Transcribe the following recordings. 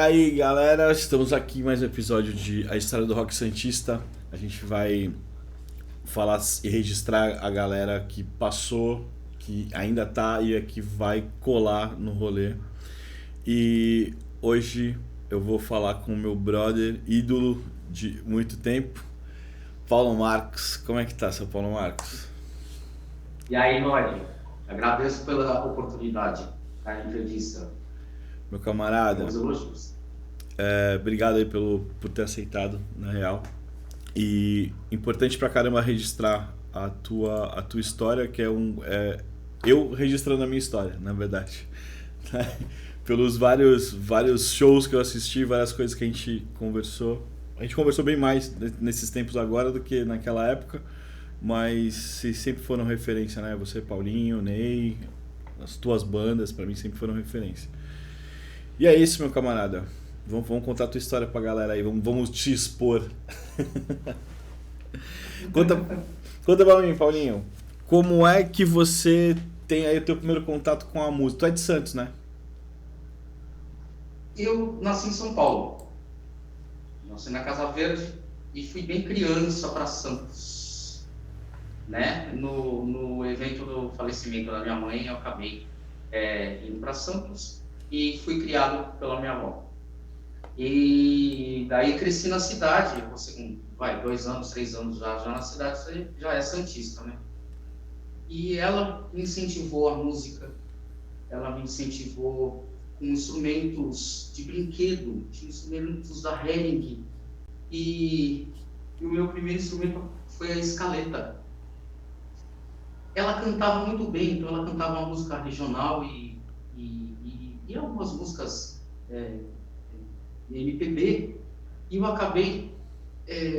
aí, galera, estamos aqui em mais um episódio de A História do Rock Santista. A gente vai falar e registrar a galera que passou, que ainda tá e a que vai colar no rolê. E hoje eu vou falar com o meu brother, ídolo de muito tempo, Paulo Marcos. Como é que tá, seu Paulo Marcos? E aí, Nori, agradeço pela oportunidade da entrevista. Meu camarada, Meus elogios. obrigado aí por ter aceitado, na real. E importante pra caramba registrar a tua história, que eu registrando a minha história, na verdade. Pelos vários shows que eu assisti, várias coisas que a gente conversou. A gente conversou bem mais nesses tempos agora do que naquela época, mas vocês sempre foram referência, né? Você, Paulinho, Ney, as tuas bandas, pra mim sempre foram referência. E é isso, meu camarada. Vamos contar a tua história pra galera aí, vamos te expor. Conta, conta pra mim, Paulinho, como é que você tem aí o teu primeiro contato com a música? Tu é de Santos, né? Eu nasci em São Paulo, nasci na Casa Verde e fui bem criança para Santos, né? No evento do falecimento da minha mãe, eu acabei indo para Santos e fui criado pela minha avó. E daí cresci na cidade, você com 2 anos, 3 anos já na cidade, você já é santista, né? E ela me incentivou a música, ela me incentivou com instrumentos de brinquedo, de instrumentos da Hering. E o meu primeiro instrumento foi a escaleta. Ela cantava muito bem, então ela cantava uma música regional e algumas músicas MPB. E eu acabei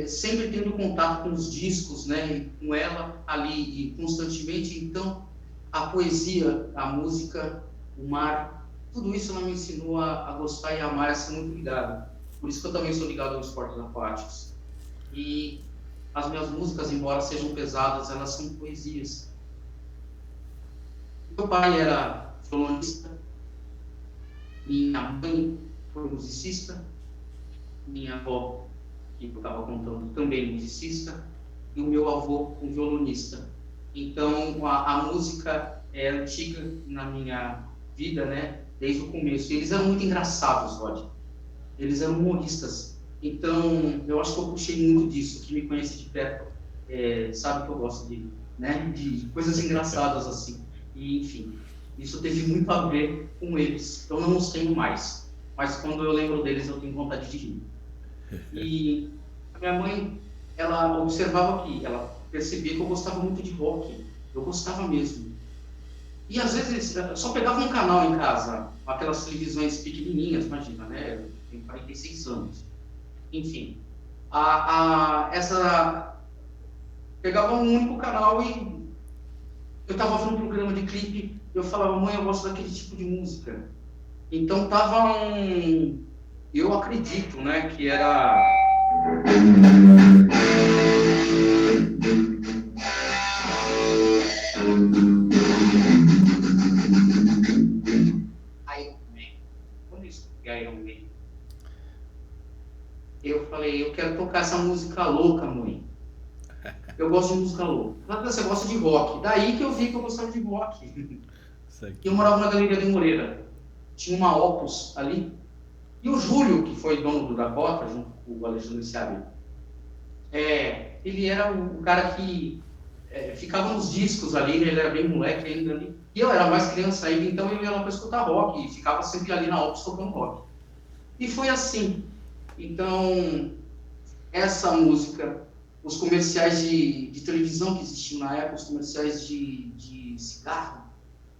sempre tendo contato com os discos, né, e com ela ali e constantemente. Então, a poesia, a música, o mar, tudo isso ela me ensinou a gostar e a amar, a ser muito ligado. Por isso que eu também sou ligado aos esportes aquáticos. E as minhas músicas, embora sejam pesadas, elas são poesias. Meu pai era violonista, minha mãe foi musicista, minha avó, que eu estava contando, também musicista, e o meu avô, um violonista. Então, a música é antiga na minha vida, né? Desde o começo. E eles eram muito engraçados, Rod. Eles eram humoristas. Então, eu acho que eu puxei muito disso. Quem me conhece de perto sabe que eu gosto de coisas engraçadas assim. E, enfim, isso teve muito a ver com eles. Eu não os tenho mais. Mas quando eu lembro deles, eu tenho vontade de rir. E a minha mãe, ela observava que, ela percebia que eu gostava muito de rock. Eu gostava mesmo. E às vezes, só pegava um canal em casa, aquelas televisões pequenininhas, imagina, né? Eu tenho 46 anos. Enfim, essa pegava um único canal e eu estava vendo um programa de clipe, eu falava, mãe, eu gosto daquele tipo de música. Então tava eu acredito, né, que era Iron Man. Quando eu escutei Iron Man, eu falei, eu quero tocar essa música louca, mãe. Eu gosto de música louca. Ela falou, você gosta de rock. Daí que eu vi que eu gostava de rock. Isso E eu aqui. morava na Galeria de Moreira. Tinha uma Opus ali. E o Júlio, que foi dono do Dakota, junto com o Alexandre Seabra, ele era o cara que ficava nos discos ali, né? Ele era bem moleque ainda ali. E eu era mais criança ainda, então eu ia lá para escutar rock e ficava sempre ali na Opus tocando rock. E foi assim. Então, essa música, os comerciais de televisão que existiam na época, os comerciais de cigarro,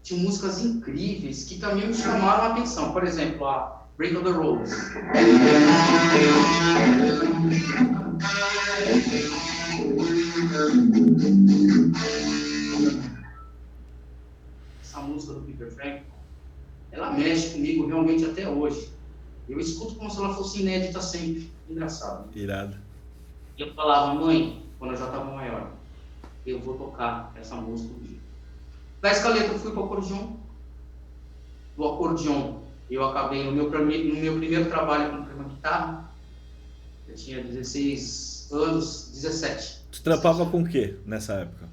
tinham músicas incríveis que também me chamaram a atenção. Por exemplo, a Break of the Roads. Essa música do Peter Frampton, ela mexe comigo realmente até hoje. Eu escuto como se ela fosse inédita sempre. Engraçado. Irado. E eu falava, mãe, quando eu já estava maior, eu vou tocar essa música um dia. Da escaleta eu fui para o acordeon. Do acordeon Eu acabei, no meu primeiro trabalho com uma guitarra, eu tinha 16 anos, 17. Tu trampava com o quê nessa época?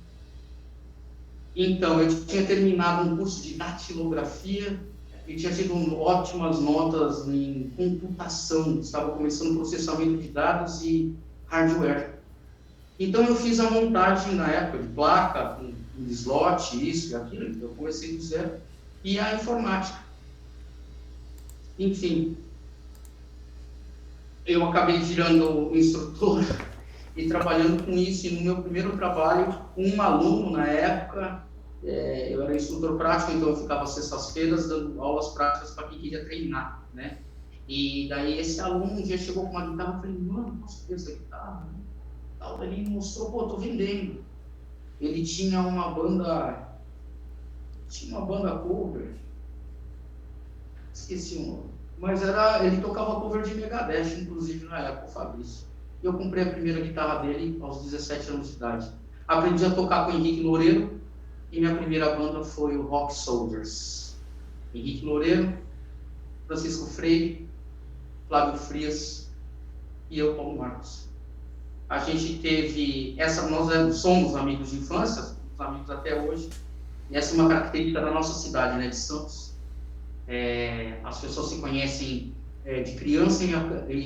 Então, eu tinha terminado um curso de datilografia e tinha tido ótimas notas em computação. Estava começando processamento de dados e hardware. Então, eu fiz a montagem na época de placa, com slot, isso e aquilo. Então, eu comecei do zero. E a informática. Enfim, eu acabei virando instrutor e trabalhando com isso. E no meu primeiro trabalho, um aluno na época, eu era instrutor prático, então eu ficava sextas-feiras dando aulas práticas para quem queria treinar, né? E daí esse aluno um dia chegou com uma guitarra, eu falei, mano, posso ter essa guitarra? Ele mostrou, pô, tô vendendo. Ele tinha uma banda cover, esqueci o nome, mas ele tocava cover de Megadeth, inclusive na época, o Fabrício. E eu comprei a primeira guitarra dele aos 17 anos de idade. Aprendi a tocar com o Henrique Loureiro, e minha primeira banda foi o Rock Soldiers. Henrique Loureiro, Francisco Freire, Flávio Frias e eu, Paulo Marcos. A gente teve nós somos amigos de infância, somos amigos até hoje, e essa é uma característica da nossa cidade, né, de Santos. As pessoas se conhecem de criança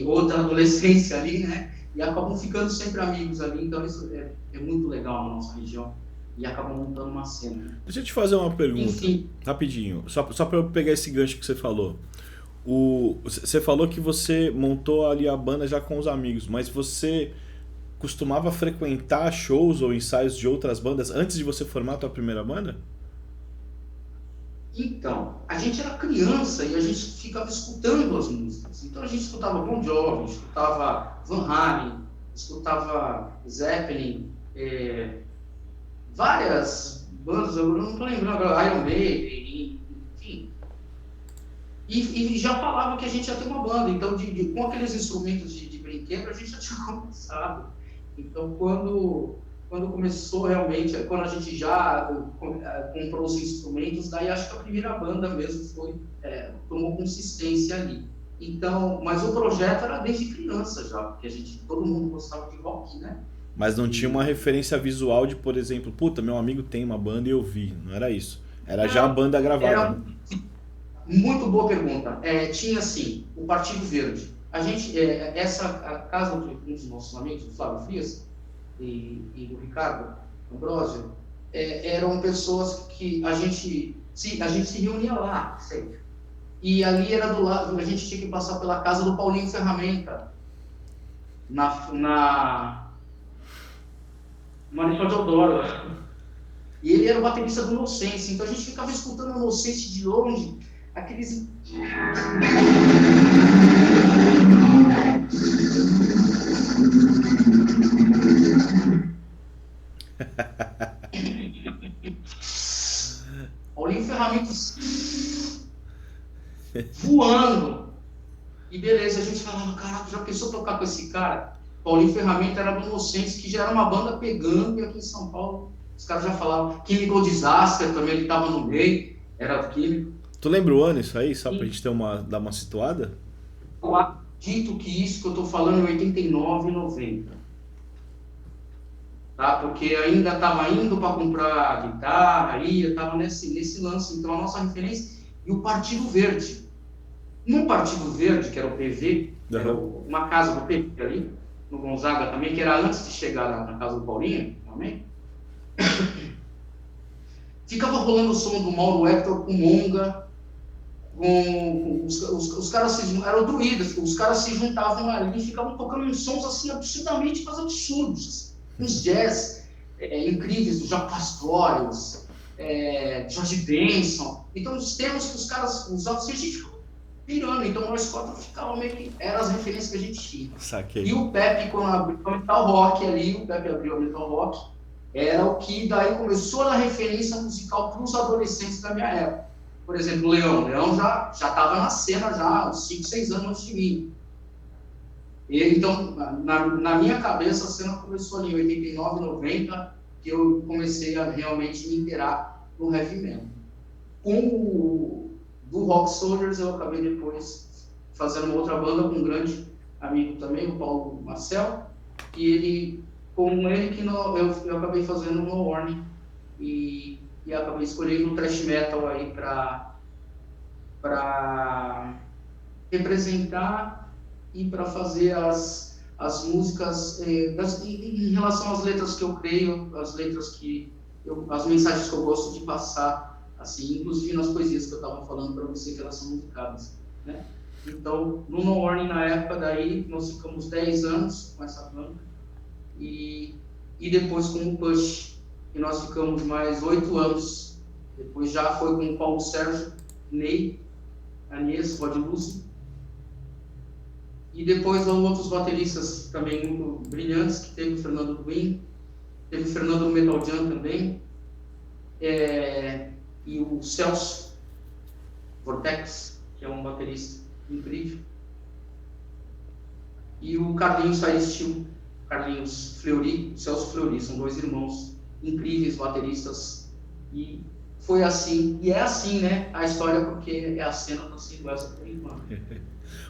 ou da adolescência ali, né, e acabam ficando sempre amigos ali, então isso é muito legal na nossa região. E acabam montando uma cena. Deixa eu te fazer uma pergunta, enfim, rapidinho, só para eu pegar esse gancho que você falou. Você falou que você montou ali a banda já com os amigos, mas você costumava frequentar shows ou ensaios de outras bandas antes de você formar a tua primeira banda? Então, a gente era criança e a gente ficava escutando as músicas. Então a gente escutava Bon Jovi, escutava Van Halen, escutava Zeppelin, várias bandas, eu não estou lembrando agora, Iron Maiden, enfim. E já falava que a gente ia ter uma banda, então com aqueles instrumentos de brinquedo a gente já tinha começado. Então quando começou realmente, quando a gente já comprou os instrumentos, daí acho que a primeira banda mesmo tomou consistência ali. Então, mas o projeto era desde criança já, porque todo mundo gostava de rock, né? Mas não tinha uma referência visual de, por exemplo, puta, meu amigo tem uma banda e eu vi. Não era isso. Era já a banda gravada. Muito boa pergunta. Tinha, assim, o Partido Verde. A gente, a casa de um dos nossos amigos, o Flávio Frias e do Ricardo Ambrosio, eram pessoas que a gente se reunia lá, sempre. E ali era do lado, a gente tinha que passar pela casa do Paulinho Ferramenta, na Marechal Deodoro. E ele era o baterista do Inocência, então a gente ficava escutando o Inocência de longe, aqueles... Paulinho Ferramenta voando. E beleza, a gente falava, caraca, já pensou tocar com esse cara? Paulinho Ferramenta era do Inocentes, que já era uma banda pegando, e aqui em São Paulo os caras já falavam. Chemical Disaster também, ele estava no meio, era químico. Tu lembra o ano isso aí, só pra gente dar uma situada? Eu acredito que isso que eu estou falando é 89 e 90. Tá? Porque ainda estava indo para comprar guitarra, estava nesse lance. Então a nossa referência, e o Partido Verde. No Partido Verde, que era o PV, era uma casa do PV ali, no Gonzaga também, que era antes de chegar na casa do Paulinho, também. Ficava rolando o som do Mauro Hector com Monga, com os caras eram druidas, os caras se juntavam ali e ficavam tocando uns sons assim absurdamente absurdos, uns jazz incríveis do Jacques Pastorius, George Benson. Então os temas que os caras usavam, assim, a gente ficava pirando. Então nós quatro ficava meio que eram as referências que a gente tinha. Saquei. E o Pepe, quando abriu o Metal Rock ali, o Pepe abriu o Metal Rock, era o que daí começou a referência musical para os adolescentes da minha época. Por exemplo, o Leão já estava na cena já uns 5, 6 anos antes de mim. Então, na minha cabeça, a cena começou ali em 89, 90, que eu comecei a realmente me inteirar no heavy metal. Com o do Rock Soldiers eu acabei depois fazendo uma outra banda com um grande amigo também, o Paulo Marcel, e ele, com ele que eu acabei fazendo No Warning e acabei escolhendo o thrash metal aí para representar e para fazer as músicas em relação às letras que eu creio, as letras as mensagens que eu gosto de passar, assim, inclusive nas poesias que eu estava falando para você, que elas são musicadas, né? Então, no No Warning, na época daí, nós ficamos 10 anos com essa banda, e depois com o Push, e nós ficamos mais 8 anos, depois já foi com o Paulo Sérgio, Ney, Anies, Rod Lúcio, e depois outros bateristas também muito brilhantes, que teve o Fernando Duin, teve o Fernando Metal Jam também, e o Celso Vortex, que é um baterista incrível, e o Carlinhos Saristil, Carlinhos Fleury, o Celso Fleury, são 2 irmãos incríveis bateristas, e foi assim, e é assim, né, a história, porque a cena está sendo essa por enquanto.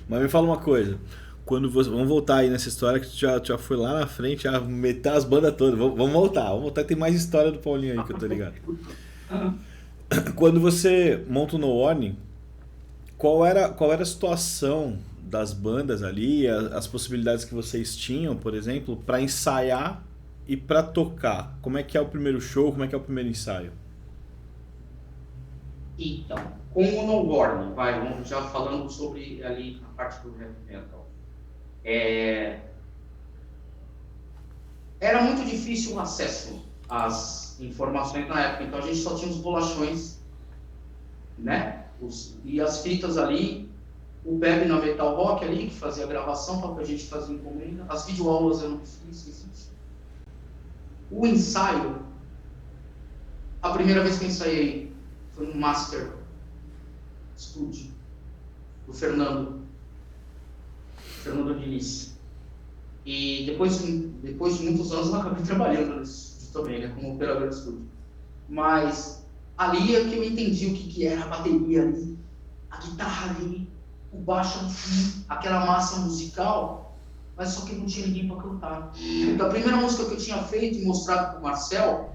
Mas me fala uma coisa, vamos voltar aí nessa história que tu já foi lá na frente, já meteu as bandas todas, vamos voltar, tem mais história do Paulinho aí que eu tô ligado. Quando você monta o No Warning, qual era a situação das bandas ali, as possibilidades que vocês tinham, por exemplo, para ensaiar e para tocar? Como é que é o primeiro show, como é que é o primeiro ensaio? Então, com o No Warning, vamos já falando sobre ali a parte do heavy metal. Era muito difícil o acesso às informações na época, então a gente só tinha os bolachões, né? E as fitas ali, o Pepe na Metal Rock ali, que fazia a gravação para a gente fazer encomenda, as videoaulas eram difíceis. O ensaio, a primeira vez que eu ensaiei foi no Master Studio do Fernando Diniz. E depois de muitos anos eu acabei trabalhando nesse estúdio também, né, como operador de estúdio. Mas ali é que eu entendi o que era a bateria ali, a guitarra ali, o baixo ali, aquela massa musical, mas só que não tinha ninguém para cantar. Então a primeira música que eu tinha feito e mostrado para o Marcel,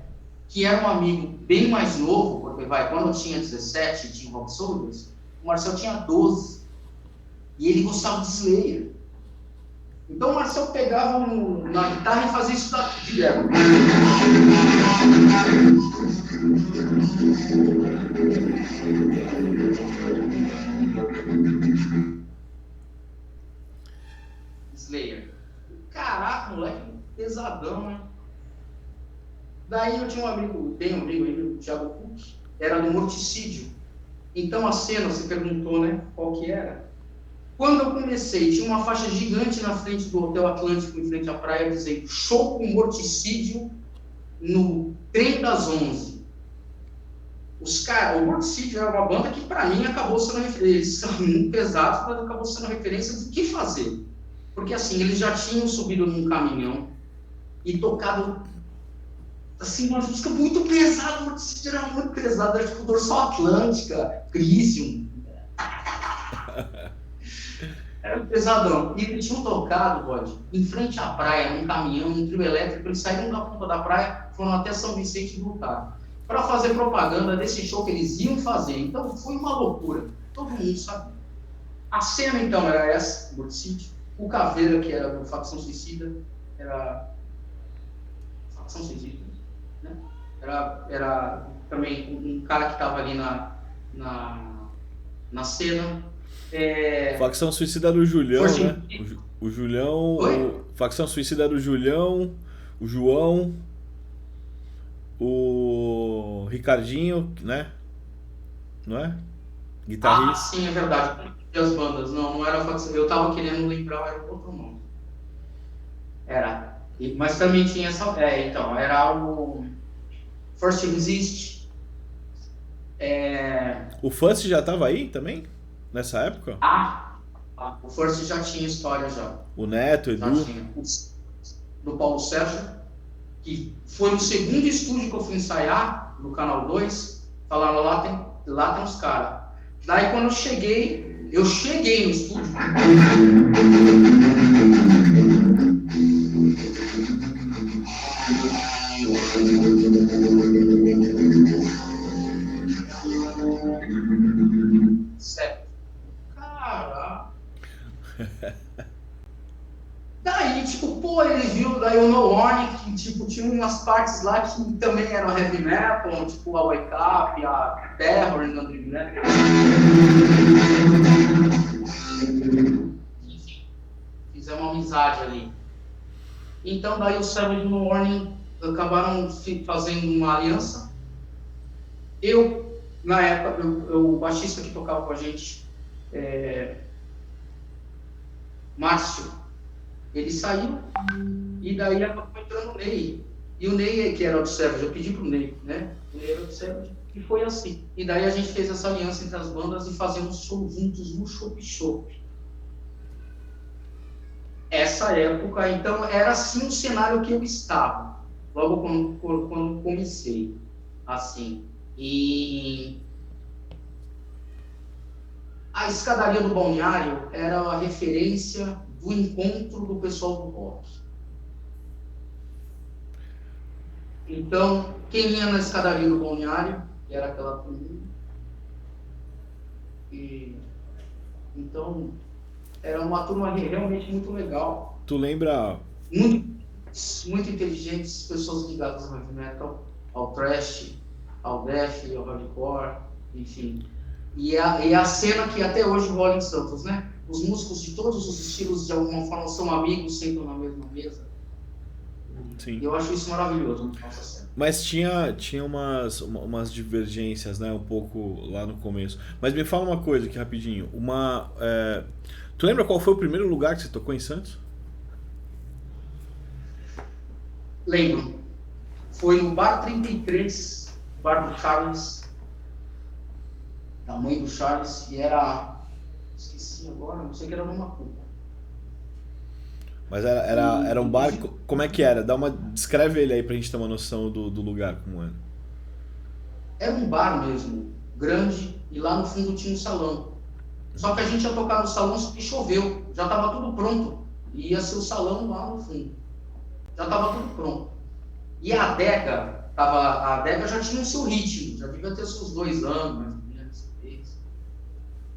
que era um amigo bem mais novo, porque quando eu tinha 17 tinha Rock Soldiers, o Marcel tinha 12, e ele gostava de Slayer. Então o Marcel pegava na guitarra e fazia isso daqui direto. Slayer. Caraca, moleque, pesadão, né? Daí eu tinha um amigo aí, o Thiago Cook, era do Morticídio. Então a cena, você perguntou, né, qual que era? Quando eu comecei, tinha uma faixa gigante na frente do Hotel Atlântico, em frente à praia, dizendo show com Morticídio no trem das 11. O Morticídio era uma banda que para mim acabou sendo referência, eles são muito pesados, mas acabou sendo referência do que fazer. Porque assim, eles já tinham subido num caminhão e tocado assim, uma música muito pesada, o Morticídio era muito pesado, era tipo Dorsal Atlântica, Crisium. Era pesadão. E eles tinham tocado, Rod, em frente à praia, num caminhão, num trio elétrico. Eles saíram da ponta da praia, foram até São Vicente e voltaram, para fazer propaganda desse show que eles iam fazer. Então foi uma loucura. Todo mundo sabia. A cena, então, era essa, Morticídio. O Caveira, que era do Facção Suicida, era... Facção Suicida, né? Era também um cara que estava ali na cena. Facção Suicida era o Julião, né? O Julião. Oi? Facção Suicida era o Julião, o João, o Ricardinho, né? Não é? Guitarrista. Ah, sim, é verdade. E as bandas, não era facção. Eu tava querendo lembrar, era outro nome. Mas também tinha essa. Então, era o First Resist. O First já tava aí também? Nessa época? O First já tinha história já. O Neto, Edu. Do Paulo Sérgio, que foi no segundo estúdio que eu fui ensaiar, no Canal 2, falaram lá tem uns caras. Daí quando eu cheguei no estúdio. Certo. Cara. Daí, tipo, pô, ele viu daí o No Warning, que tipo, tinha umas partes lá que também eram heavy metal, tipo a Wake Up, a Terror e Dream Metal. Enfim, fizemos uma amizade ali. Então daí o Savage e o No Warning acabaram fazendo uma aliança. Na época, o baixista que tocava com a gente, Márcio, ele saiu e daí acabou entrando o Ney. E o Ney, que era do Savage, eu pedi pro Ney, né? O Ney era do Savage. E foi assim. E daí a gente fez essa aliança entre as bandas e fazíamos show juntos no Shop Shop. Essa época, então, era assim o cenário que eu estava. Logo quando comecei. Assim. E a escadaria do balneário era a referência do encontro do pessoal do rock. Então, quem ia na escadaria do balneário, que era aquela turminha, então, era uma turma realmente muito legal. Tu lembra? Muito inteligentes, pessoas ligadas ao heavy metal, ao thrash, ao death, ao hardcore, enfim. E a cena que até hoje rola em Santos, né? Os músicos de todos os estilos, de alguma forma, são amigos, sentam na mesma mesa. Sim. E eu acho isso maravilhoso. Mas tinha umas divergências, né? Um pouco lá no começo. Mas me fala uma coisa aqui rapidinho. Tu lembra qual foi o primeiro lugar que você tocou em Santos? Lembro. Foi no Bar 33, Bar do Charles, da mãe do Charles, e era... Esqueci agora, não sei que era numa Cuba. Mas era um bar... Como é que era? Descreve ele aí pra gente ter uma noção do lugar, como era. Era um bar mesmo, grande, e lá no fundo tinha um salão. Só que a gente ia tocar no salão e choveu, já estava tudo pronto. E ia ser o salão lá no fundo. Já estava tudo pronto. E a adega já tinha o seu ritmo, já devia ter seus 2 anos, mais ou menos, 3.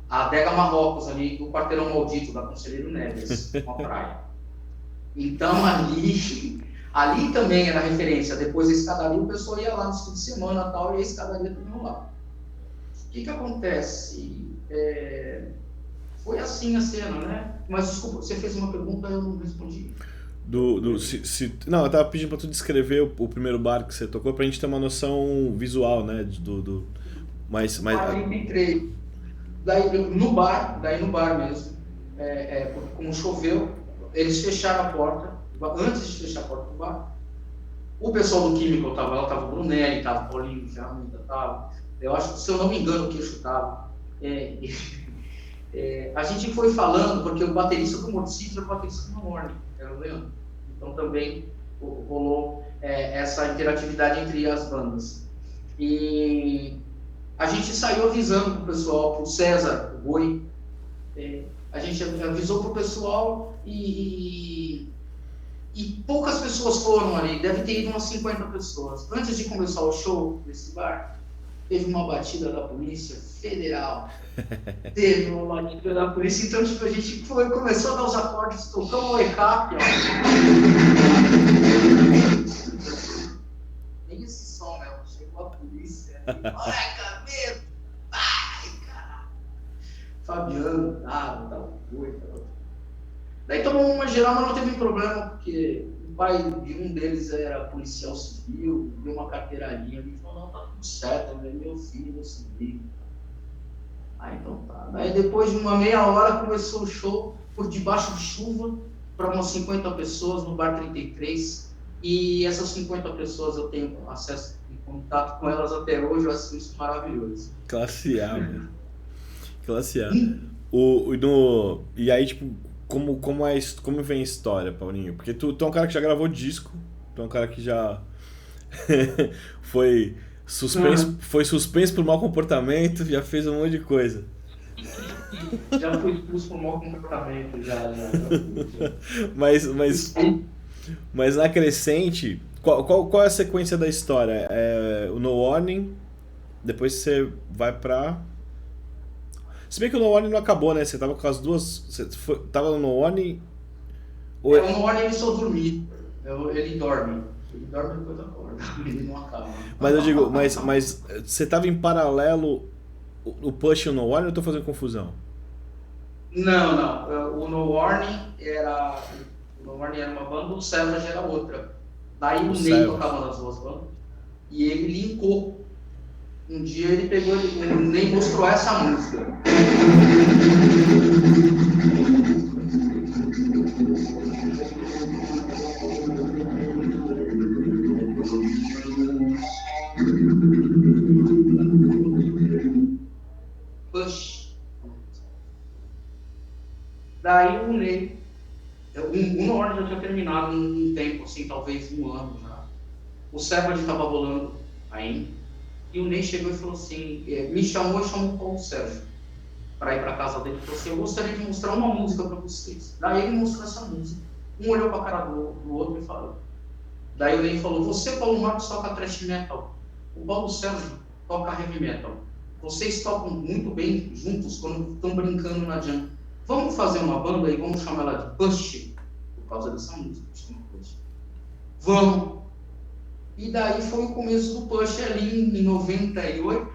A adega Marrocos, ali do Quarteirão Maldito, da Conselheiro Neves, uma praia. Então ali também era referência. Depois da escadaria, o pessoal ia lá no fim de semana e tal, e a escadaria também lá. O que acontece? Foi assim a cena, né? Mas desculpa, você fez uma pergunta e eu não respondi. Não, eu tava pedindo pra tu descrever o primeiro bar que você tocou pra gente ter uma noção visual, né? Mas... Aí entrei. Daí no bar mesmo, como choveu, eles fecharam a porta. Antes de fechar a porta do bar, o pessoal do Químico tava lá, tava o Brunelli, tava o Paulinho, Ferramenta, tava. Eu acho que, se eu não me engano, o Queixo tava. A gente foi falando, porque o baterista do Morticídio era o baterista do Morning, era o Leandro. Então também rolou essa interatividade entre as bandas. E a gente saiu avisando pro pessoal, pro César, o Boi, a gente avisou pro pessoal e poucas pessoas foram ali, deve ter ido umas 50 pessoas. Antes de começar o show desse bar, teve uma batida da Polícia Federal. Teve uma batida da polícia, então tipo, a gente começou a dar os acordes, tocamos o ECAP, nem esse som, né? Chegou a polícia, olha, cabeça, ai, caralho. Fabiano, tal coisa. Daí tomou uma geral, mas não teve problema, porque o pai de um deles era policial civil, deu uma carteiradinha ali, falou, não, tá tudo certo, meu filho, meu civil. Então tá. Daí depois de uma meia hora começou o show por debaixo de chuva para umas 50 pessoas no Bar 33. E essas 50 pessoas eu tenho acesso e contato com elas até hoje, eu acho isso maravilhoso. Classe A, mano. Classe A. E aí, tipo, como vem a história, Paulinho? Porque tu é um cara que já gravou disco, tu é um cara que já foi suspenso por mau comportamento, já fez um monte de coisa. Já fui expulso por mau comportamento, já fui, já. Mas, mas, mas na crescente, qual é a sequência da história? É, o No Warning, depois você vai pra. Se bem que o No Warning não acabou, né? Você tava com as duas. Tava no No Warning. Ou É, uma hora ele só dormir. Ele dorme. Ele dorme depois acorda. Ele não acaba. mas eu digo, mas você tava em paralelo o Push e o No Warning ou eu tô fazendo confusão? Não, não. O No Warning era. O No Warning era uma banda, o Savage era outra. Daí O o Ney Savage. tocava nas duas bandas e ele linkou. Um dia ele pegou, o Ney mostrou essa música. Push. Daí o Ney, o No Warning já tinha terminado um tempo, assim, talvez um ano já. O Savage estava rolando ainda. E o Ney chegou e falou assim, me chamou e chamou o Paulo Sérgio para ir para casa dele. Ele falou assim, eu gostaria de mostrar uma música para vocês. Daí ele mostrou essa música. Um olhou para a cara do outro e falou. Daí o Ney falou, você, Paulo Marcos, toca thrash metal. O Paulo Sérgio toca heavy metal. Vocês tocam muito bem juntos quando estão brincando na jam. Vamos fazer uma banda e vamos chamar ela de Push, por causa dessa música. Vamos. E daí foi o começo do Push ali em 98.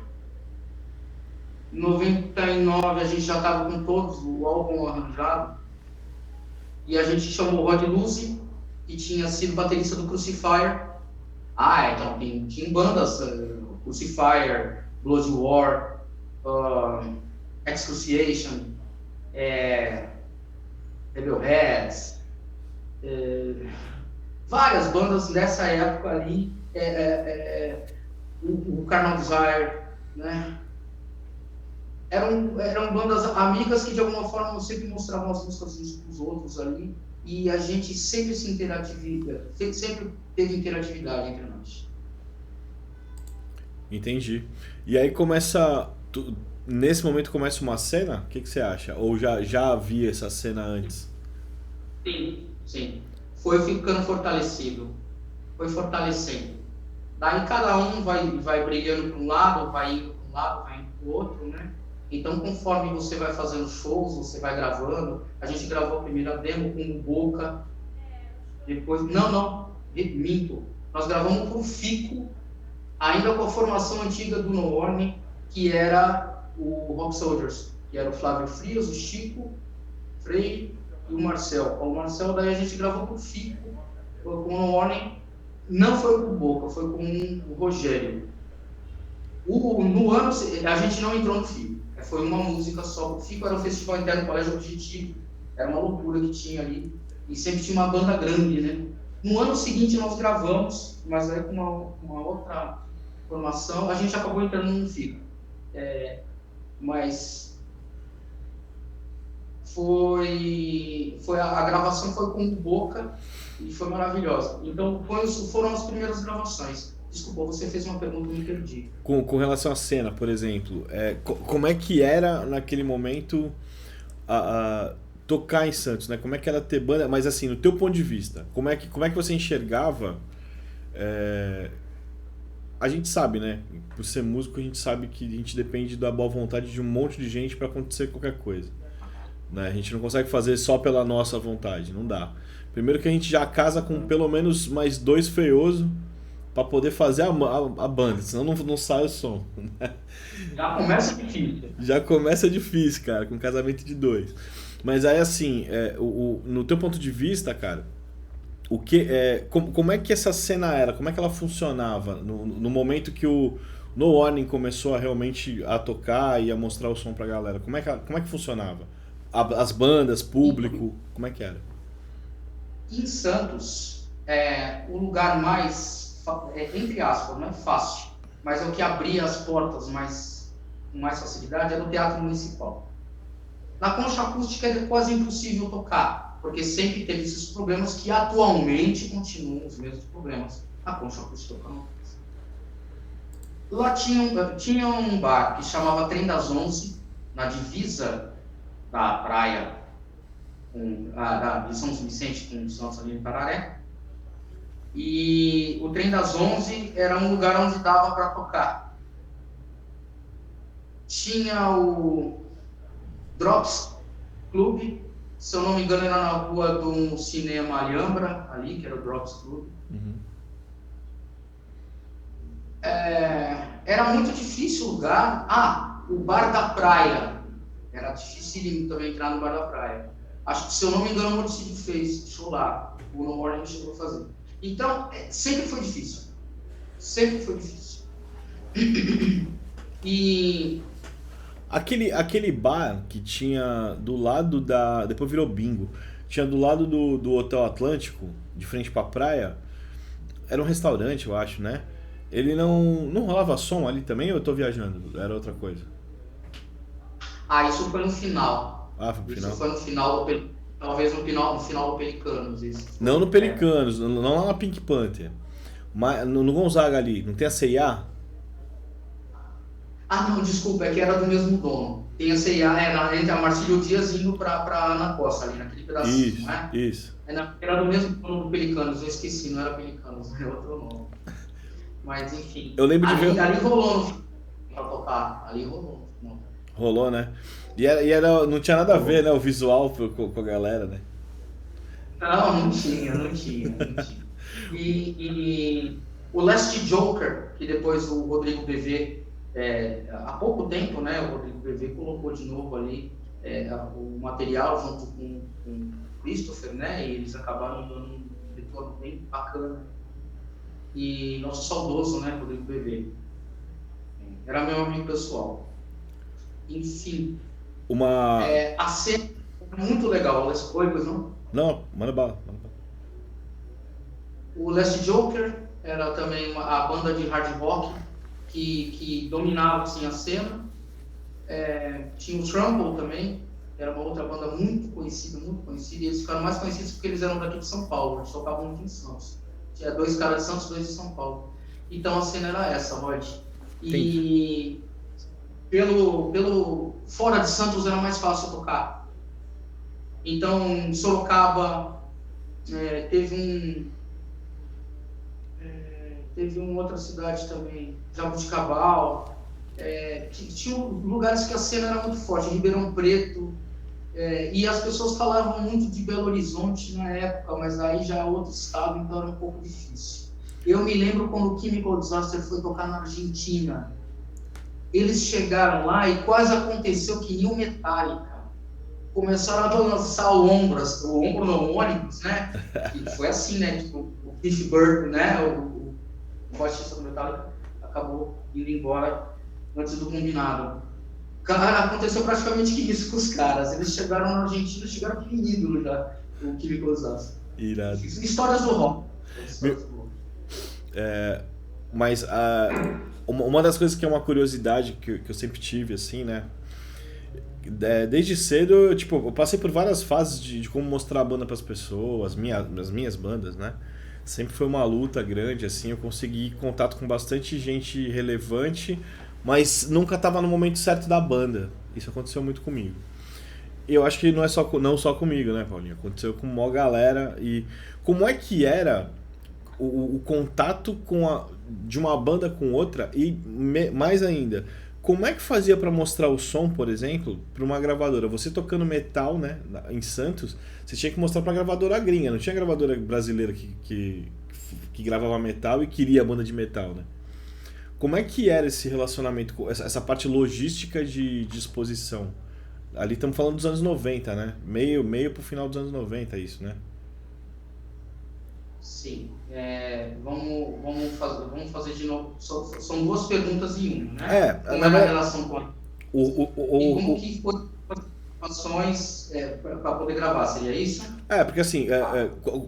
Em 99 a gente já estava com todos o álbum arranjado. E a gente chamou o Rod Lucy, que tinha sido baterista do Crucifier. Então tinha bandas, Crucifier, Blood War, Excruciation, Rebel Heads, várias bandas dessa época ali, o Carnal Desire, né? Eram bandas amigas que de alguma forma sempre mostravam as músicas uns para os outros ali, e a gente sempre sempre teve interatividade entre nós. Entendi. E aí começa. Nesse momento começa uma cena? O que você acha? Ou já havia essa cena antes? Sim, sim. Foi ficando fortalecido. Foi fortalecendo. Daí cada um vai brilhando para um lado, vai indo para um lado, vai indo para o outro, né? Então, conforme você vai fazendo shows, você vai gravando. A gente gravou a primeira demo com o Boca. Depois... Não, minto. Nós gravamos com o Fico, ainda com a formação antiga do No Warning, que era o Rock Soldiers, que era o Flávio Frias, o Chico, Freire e o Marcel. O Marcel, daí a gente gravou com o Fico, com o No Warning. Não foi com o Boca, foi com o Rogério. No ano, a gente não entrou no Fico. Foi uma música só. O Fico era o festival interno do Colégio Objetivo. Era uma loucura que tinha ali. E sempre tinha uma banda grande, né? No ano seguinte nós gravamos, mas aí com uma outra formação, a gente acabou entrando no Fico. Mas a gravação foi com o Boca e foi maravilhosa. Então foram as primeiras gravações. Desculpa, você fez uma pergunta e me perdi. Com relação à cena, por exemplo, como é que era naquele momento tocar em Santos, né? Como é que era ter banda? Mas assim, no teu ponto de vista, como é que você enxergava? A gente sabe, né? Por ser músico, a gente sabe que a gente depende da boa vontade de um monte de gente para acontecer qualquer coisa. Né? A gente não consegue fazer só pela nossa vontade, não dá. Primeiro que a gente já casa com pelo menos mais 2 feiosos para poder fazer a banda, senão não sai o som. Né? Já começa difícil. Já começa difícil, cara, com um casamento de 2. Mas aí assim, no teu ponto de vista, cara, como é que essa cena era? Como é que ela funcionava no momento que o No Warning começou a realmente a tocar e a mostrar o som pra galera? Como é que funcionava? As bandas, público, como é que era? Em Santos, o lugar mais, entre aspas, não é fácil, mas é o que abria as portas com mais facilidade, era o Teatro Municipal. Na concha acústica é quase impossível tocar, porque sempre teve esses problemas que atualmente continuam os mesmos problemas. A concha acústica não faz. Lá tinha um bar que chamava Trem das 11, na divisa da praia de São Vicente com São Salino e Pararé. E o Trem das 11 era um lugar onde dava para tocar. Tinha o Drops Club, se eu não me engano era na rua do Cinema Alhambra, ali, que era o Drops Club. Uhum. Era muito difícil o lugar. O Bar da Praia. Era dificílimo também entrar no Bar da Praia. Acho que, se eu não me engano, o Morticídio fez show lá. O No More não chegou a fazer. Então, sempre foi difícil. Sempre foi difícil. E... Aquele bar que tinha do lado da... Depois virou bingo. Tinha do lado do Hotel Atlântico, de frente pra praia. Era um restaurante, eu acho, né? Ele não rolava som ali também, ou eu tô viajando? Era outra coisa? Isso foi no final. Foi no final? Isso foi no final, talvez no final do Pelicanos. Não no Pelicanos, não lá na Pink Panther. Mas no Gonzaga ali, não tem a C&A? Não, desculpa, é que era do mesmo dono. Tem a C&A, entre a Marcílio Dias indo pra Ana Costa, ali naquele pedacinho, Isso, não é? Isso. Era do mesmo dono do Pelicanos, eu esqueci, não era Pelicanos, era outro nome. Mas enfim. Eu lembro de ver. Ali rolou pra tocar. Ali rolou. Rolou, né? E era, não tinha nada a ver, né? O visual com a galera, né? Não tinha. E o Last Joker, que depois o Rodrigo BV, há pouco tempo, né? O Rodrigo BV colocou de novo ali o material junto com o Christopher, né? E eles acabaram dando um retorno bem bacana. E nosso saudoso, né, Rodrigo BV. Era meu amigo pessoal. Enfim. A cena é muito legal. Oi, pois não? Não, manda bala. O Last Joker era também a banda de hard rock que dominava assim, a cena. Tinha o Trample também, era uma outra banda muito conhecida. E eles ficaram mais conhecidos porque eles eram daqui de São Paulo. Eles tocavam muito em Santos. Tinha 2 caras de Santos, 2 de São Paulo. Então a cena era essa, Rod. E pelo fora de Santos era mais fácil tocar. Então, em Sorocaba, teve uma outra cidade também, Jabuticabal. Tinha lugares que a cena era muito forte, Ribeirão Preto. E as pessoas falavam muito de Belo Horizonte na época, mas aí já é outro estado, então era um pouco difícil. Eu me lembro quando o Chemical Disaster foi tocar na Argentina. Eles chegaram lá e quase aconteceu que nem o Metallica. Começaram a balançar o ombro no ônibus, né? E foi assim, né? Tipo, o Cliff Burton, né? O baixista do Metallica acabou indo embora antes do combinado. Cara, aconteceu praticamente que isso com os caras. Eles chegaram na Argentina, chegaram aquele ídolo já, o Chemical Disaster. Irado. Histórias do rock. Mas uma das coisas que é uma curiosidade que eu sempre tive, assim, né? Desde cedo, eu passei por várias fases de como mostrar a banda para as pessoas, as minhas bandas, né? Sempre foi uma luta grande, assim, eu consegui contato com bastante gente relevante, mas nunca estava no momento certo da banda. Isso aconteceu muito comigo. E eu acho que não só comigo, né, Paulinho? Aconteceu com uma galera. E como é que era o contato de uma banda com outra? E mais ainda, como é que fazia para mostrar o som, por exemplo, para uma gravadora? Você tocando metal, né, em Santos, você tinha que mostrar para a gravadora gringa. Não tinha gravadora brasileira que gravava metal e queria a banda de metal, né? Como é que era esse relacionamento, essa parte logística de exposição? Ali estamos falando dos anos 90, né? Meio pro final dos anos 90, isso, né? Sim. Vamos fazer de novo. São 2 perguntas em uma, né? Como é a relação com a... E como que foi as ações para poder gravar, seria isso? Porque assim,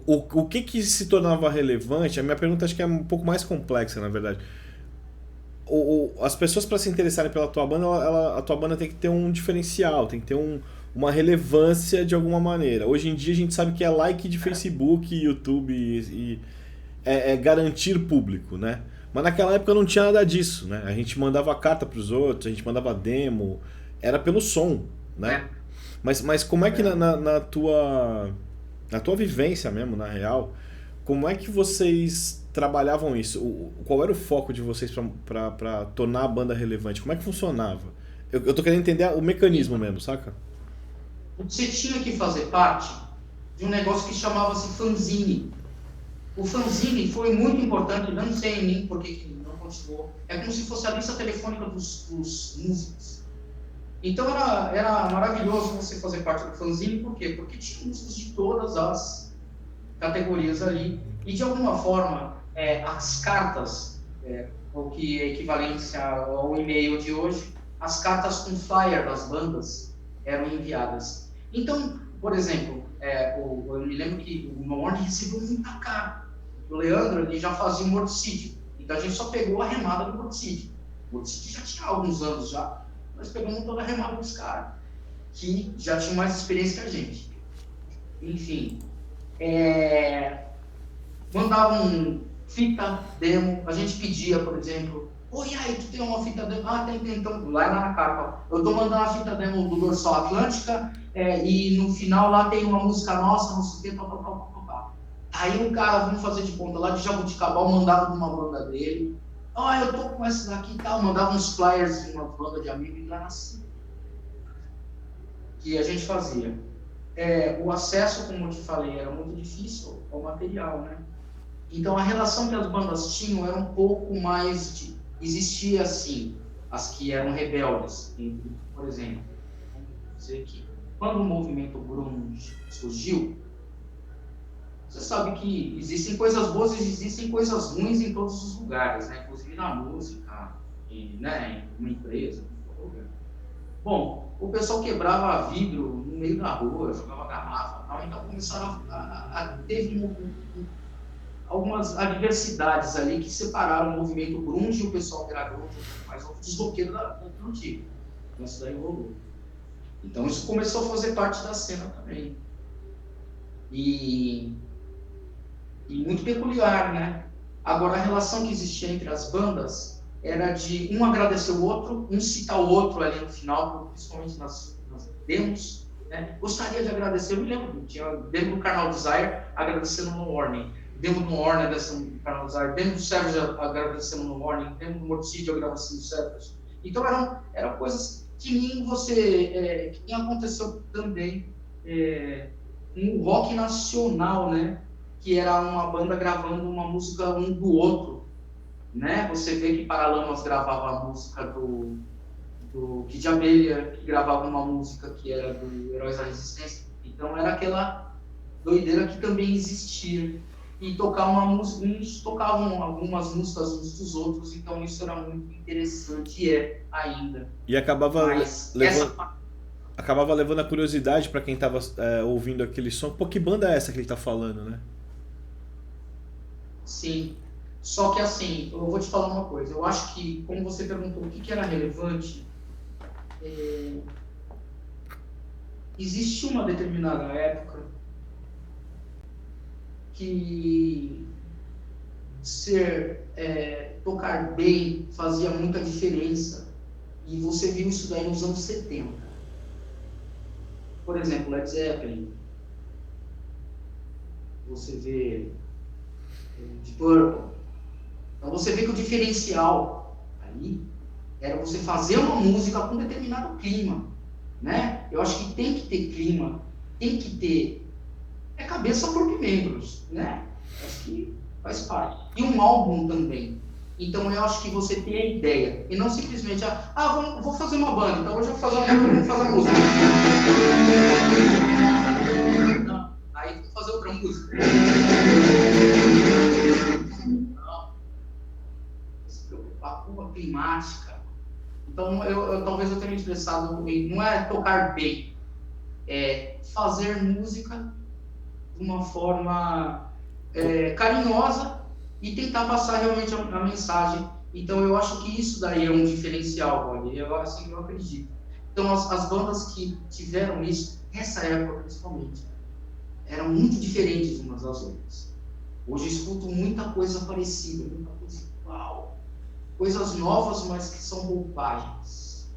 o que se tornava relevante, a minha pergunta acho que é um pouco mais complexa, na verdade. As pessoas, para se interessarem pela tua banda, a tua banda tem que ter um diferencial, tem que ter uma relevância de alguma maneira. Hoje em dia a gente sabe que é like de Facebook, YouTube e garantir público, né? Mas naquela época não tinha nada disso, né? A gente mandava carta para os outros, a gente mandava demo era pelo som, né? É. Mas como é que na tua vivência mesmo, na real, como é que vocês trabalhavam isso? Qual era o foco de vocês pra tornar a banda relevante? Como é que funcionava? Eu tô querendo entender o mecanismo mesmo, saca? Você tinha que fazer parte de um negócio que chamava-se fanzine. O fanzine foi muito importante, não sei nem por que não continuou. É como se fosse a lista telefônica dos músicos. Então era maravilhoso você fazer parte do fanzine, por quê? Porque tinha músicos de todas as categorias ali, e de alguma forma as cartas, o que é equivalente ao e-mail de hoje, as cartas com flyer das bandas eram enviadas. Então, por exemplo, eu me lembro que o Norne recebeu muita carta. O Leandro ele já fazia o Morticídio, então a gente só pegou a remada do Morticídio. O Morticídio já tinha alguns anos já, nós pegamos toda a remada dos caras, que já tinham mais experiência que a gente. Enfim, mandavam fita demo, a gente pedia, por exemplo, oi, aí, tu tem uma fita demo? Ah, tem, então, lá na capa, eu tô mandando a fita demo do Dorsal Atlântica, e no final lá tem uma música nossa, não sei o que, tal. Aí um cara, vamos fazer de conta, lá de Jabuticabal, mandava de uma banda dele, eu tô com essa daqui e tal, mandava uns flyers de uma banda de amigos, e era assim que a gente fazia. O acesso, como eu te falei, era muito difícil ao material, né? Então a relação que as bandas tinham era um pouco mais existia assim, as que eram rebeldes, por exemplo, vamos dizer que quando o movimento grunge surgiu, você sabe que existem coisas boas e existem coisas ruins em todos os lugares, né? Inclusive na música, né? Em uma empresa, em qualquer lugar. Bom, o pessoal quebrava vidro no meio da rua, jogava garrafa, tal, então começaram a ter algumas adversidades ali que separaram o movimento grunge e o pessoal que era grunge, mas o desbloqueio da antiga. Então isso daí rolou. Então isso começou a fazer parte da cena também. E muito peculiar, né? Agora, a relação que existia entre as bandas era de um agradecer o outro, um citar o outro ali no final, principalmente nas demos, né? Gostaria de agradecer, eu me lembro, tinha demo do Carnal Desire agradecendo no Warning, demo do Warning agradecendo no Carnal Desire, demo do Savage agradecendo no Warning, demo do Morticídio agradecendo no Savage. Então eram coisas que nem você, que nem aconteceu também no rock nacional, né? Que era uma banda gravando uma música um do outro, né? Você vê que Paralamas gravava a música do Kid Abelha, que gravava uma música que era do Heróis da Resistência. Então era aquela doideira que também existia. E tocar uma música, uns tocavam algumas músicas uns dos outros, então isso era muito interessante e ainda. E acabava Mas acabava levando a curiosidade pra quem tava ouvindo aquele som. Pô, que banda é essa que ele tá falando, né? Sim, só que assim, eu vou te falar uma coisa, eu acho que, como você perguntou o que era relevante, existe uma determinada época que tocar bem fazia muita diferença, e você viu isso daí nos anos 70. Por exemplo, Led Zeppelin, você vê de Purple. Então você vê que o diferencial aí era você fazer uma música com um determinado clima, né? Eu acho que tem que ter clima, tem que ter cabeça por membros, né? Acho que faz parte. E um álbum também. Então eu acho que você tem a ideia e não simplesmente vou fazer uma banda, então hoje eu vou fazer uma música. Não, aí vou fazer outra música. A curva climática. Então, talvez eu tenha me expressado, não é tocar bem, é fazer música de uma forma carinhosa e tentar passar realmente a mensagem. Então, eu acho que isso daí é um diferencial, Rony, assim, eu acredito. Então, as bandas que tiveram isso, nessa época principalmente, eram muito diferentes umas das outras. Hoje eu escuto muita coisa parecida, muita coisa igual. Coisas novas, mas que são roupagens.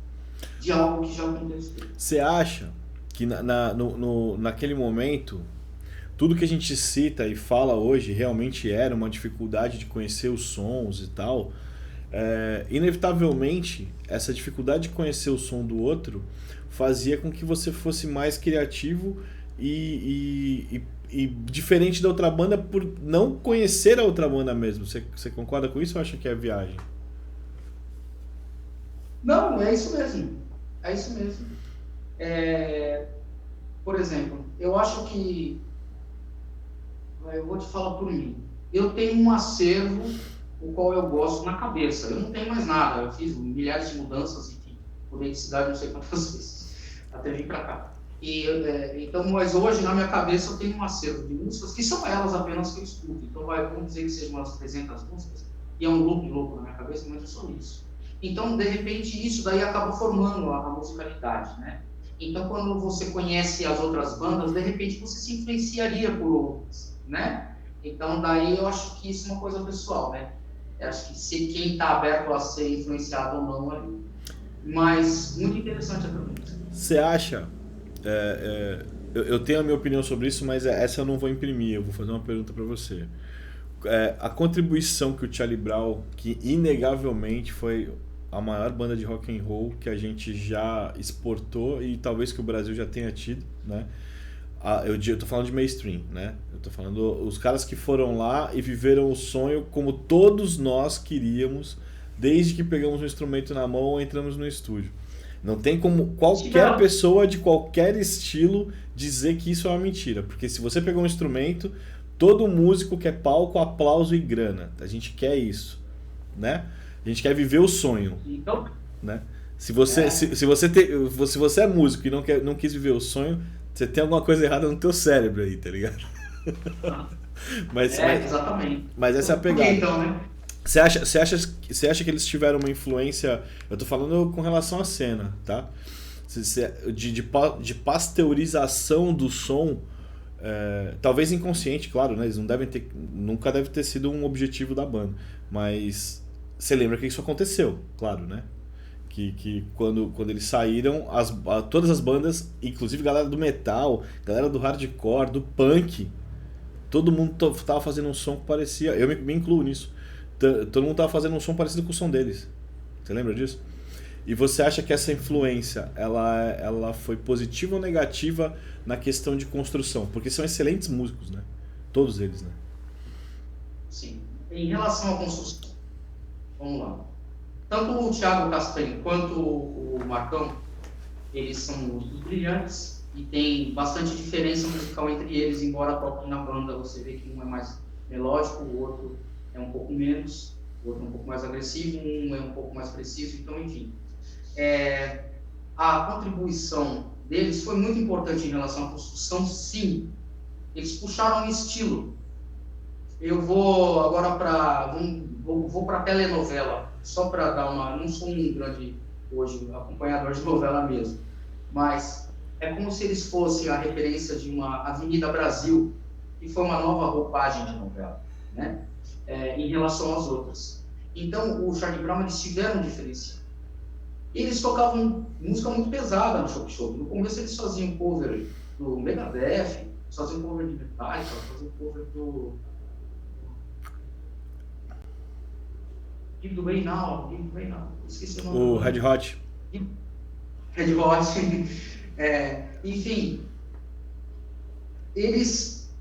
de algo que já aconteceu. Você acha que naquele momento, tudo que a gente cita e fala hoje realmente era uma dificuldade de conhecer os sons e tal? Inevitavelmente, essa dificuldade de conhecer o som do outro fazia com que você fosse mais criativo e diferente da outra banda por não conhecer a outra banda mesmo. Você concorda com isso ou acha que é viagem? Não, é isso mesmo. É isso mesmo. Por exemplo, eu acho que, eu vou te falar por mim, eu tenho um acervo o qual eu gosto na cabeça. Eu não tenho mais nada. Eu fiz milhares de mudanças, enfim, mudei de cidade não sei quantas vezes, até vir para cá. Então, mas hoje na minha cabeça eu tenho um acervo de músicas que são elas apenas que eu escuto. Então, vamos dizer que sejam umas 300 músicas, e é um loop louco na minha cabeça, mas é só isso. Então, de repente, isso daí acaba formando a musicalidade, né? Então, quando você conhece as outras bandas, de repente você se influenciaria por outras, né? Então, daí eu acho que isso é uma coisa pessoal, né? Eu acho que se quem está aberto a ser influenciado ou não ali. Mas, muito interessante a pergunta. Você acha... eu tenho a minha opinião sobre isso, mas essa eu não vou imprimir. Eu vou fazer uma pergunta para você. A contribuição que o Charlie Brown, que inegavelmente foi a maior banda de rock and roll que a gente já exportou e talvez que o Brasil já tenha tido, né? Eu tô falando de mainstream, né? Eu tô falando os caras que foram lá e viveram o sonho como todos nós queríamos, desde que pegamos um instrumento na mão ou entramos no estúdio. Não tem como qualquer pessoa de qualquer estilo dizer que isso é uma mentira, porque se você pegou um instrumento, todo músico quer palco, aplauso e grana. A gente quer isso, né? A gente quer viver o sonho, então, né? Se você é músico e não quis viver o sonho, você tem alguma coisa errada no teu cérebro aí, tá ligado? Exatamente. Mas essa é a pegada. Então, né? Você acha que eles tiveram uma influência... Eu tô falando com relação à cena, tá? De pasteurização do som, talvez inconsciente, claro, né? Eles nunca deve ter sido um objetivo da banda. Mas você lembra que isso aconteceu, claro, né? Que quando eles saíram, todas as bandas, inclusive galera do metal, galera do hardcore, do punk, todo mundo tava fazendo um som que parecia... Eu me incluo nisso. Todo mundo tava fazendo um som parecido com o som deles. Você lembra disso? E você acha que essa influência ela foi positiva ou negativa na questão de construção? Porque são excelentes músicos, né? Todos eles, né? Sim. Em relação à construção, vamos lá. Tanto o Thiago Castanho quanto o Marcão, eles são músicos brilhantes e tem bastante diferença musical entre eles, embora toquem na banda, você vê que um é mais melódico, o outro é um pouco menos, o outro é um pouco mais agressivo, um é um pouco mais preciso, então, enfim. A contribuição deles foi muito importante em relação à construção, sim. Eles puxaram um estilo. Eu vou agora para a telenovela, só para dar uma... Não sou um grande, hoje, acompanhador de novela mesmo, mas é como se eles fossem a referência de uma Avenida Brasil, que foi uma nova roupagem de novela, né? Em relação às outras. Então, o Charlie Brown, eles tiveram um diferencial. Eles tocavam música muito pesada no show. No começo, eles faziam cover do Megadeth, faziam cover de Metallica, faziam cover do Give the Way Now, esqueci o nome. O Red Hot. Red Hot. Enfim, eles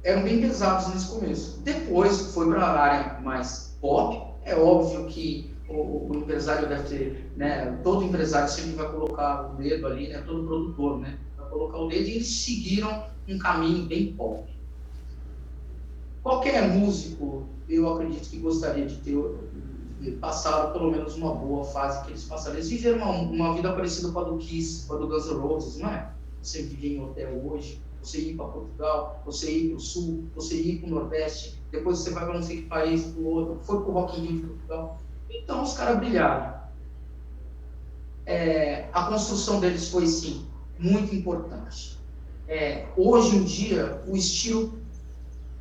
eram bem pesados nesse começo. Depois foi para a área mais pop. É óbvio que o empresário deve ter, né? Todo empresário sempre vai colocar o dedo ali, né? Todo produtor, né? Vai colocar o dedo, e eles seguiram um caminho bem pop. Qualquer músico, eu acredito que gostaria de ter passado pelo menos uma boa fase que eles passaram. Eles viveram uma vida parecida com a do Kiss, com a do Guns N' Roses, não é? Você vive em hotel hoje, você ir para Portugal, você ir para o Sul, você ir para o Nordeste, depois você vai para não sei que país, para o outro, foi para o Rock in Rio de Portugal. Então, os caras brilharam. A construção deles foi, sim, muito importante. Hoje em dia, o estilo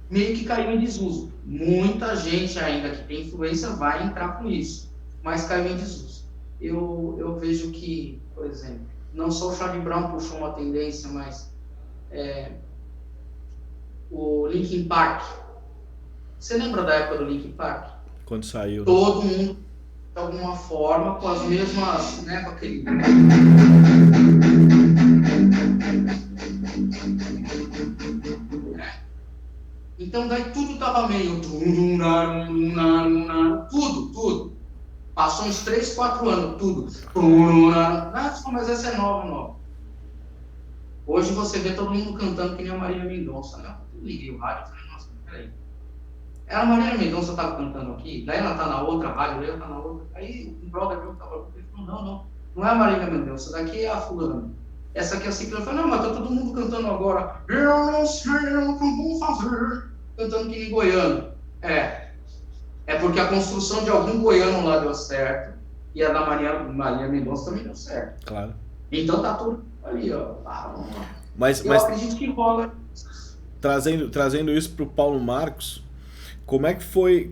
meio que caiu em desuso. Muita gente ainda que tem influência vai entrar com isso, mas caiu em desuso. eu vejo que, por exemplo, não só o Charlie Brown puxou uma tendência, mas o Linkin Park. Você lembra da época do Linkin Park? Quando saiu, né? Todo mundo, de alguma forma, com as mesmas, né, com aquele... Então, daí tudo tava meio... Tudo. Passou uns 3, 4 anos, tudo. Nossa, mas essa é nova. Hoje você vê todo mundo cantando que nem a Marília Mendonça, né? Eu liguei o rádio e falei, nossa, peraí. A Marília Mendonça estava cantando aqui, daí ela tá na outra rádio, daí ela tá na outra. Aí o brother meu tava falando, não é a Marília Mendonça, daqui é a fulana. Essa aqui é a Ciclana. Eu falei, não, mas tá todo mundo cantando agora. Eu não sei o que vou fazer. Cantando que nem goiano. É porque a construção de algum goiano lá deu certo e a da Marília Mendonça também deu certo. Claro. Então tá tudo ali, ó. Mas acredito que rola. Trazendo isso pro Paulo Marcos, como é que foi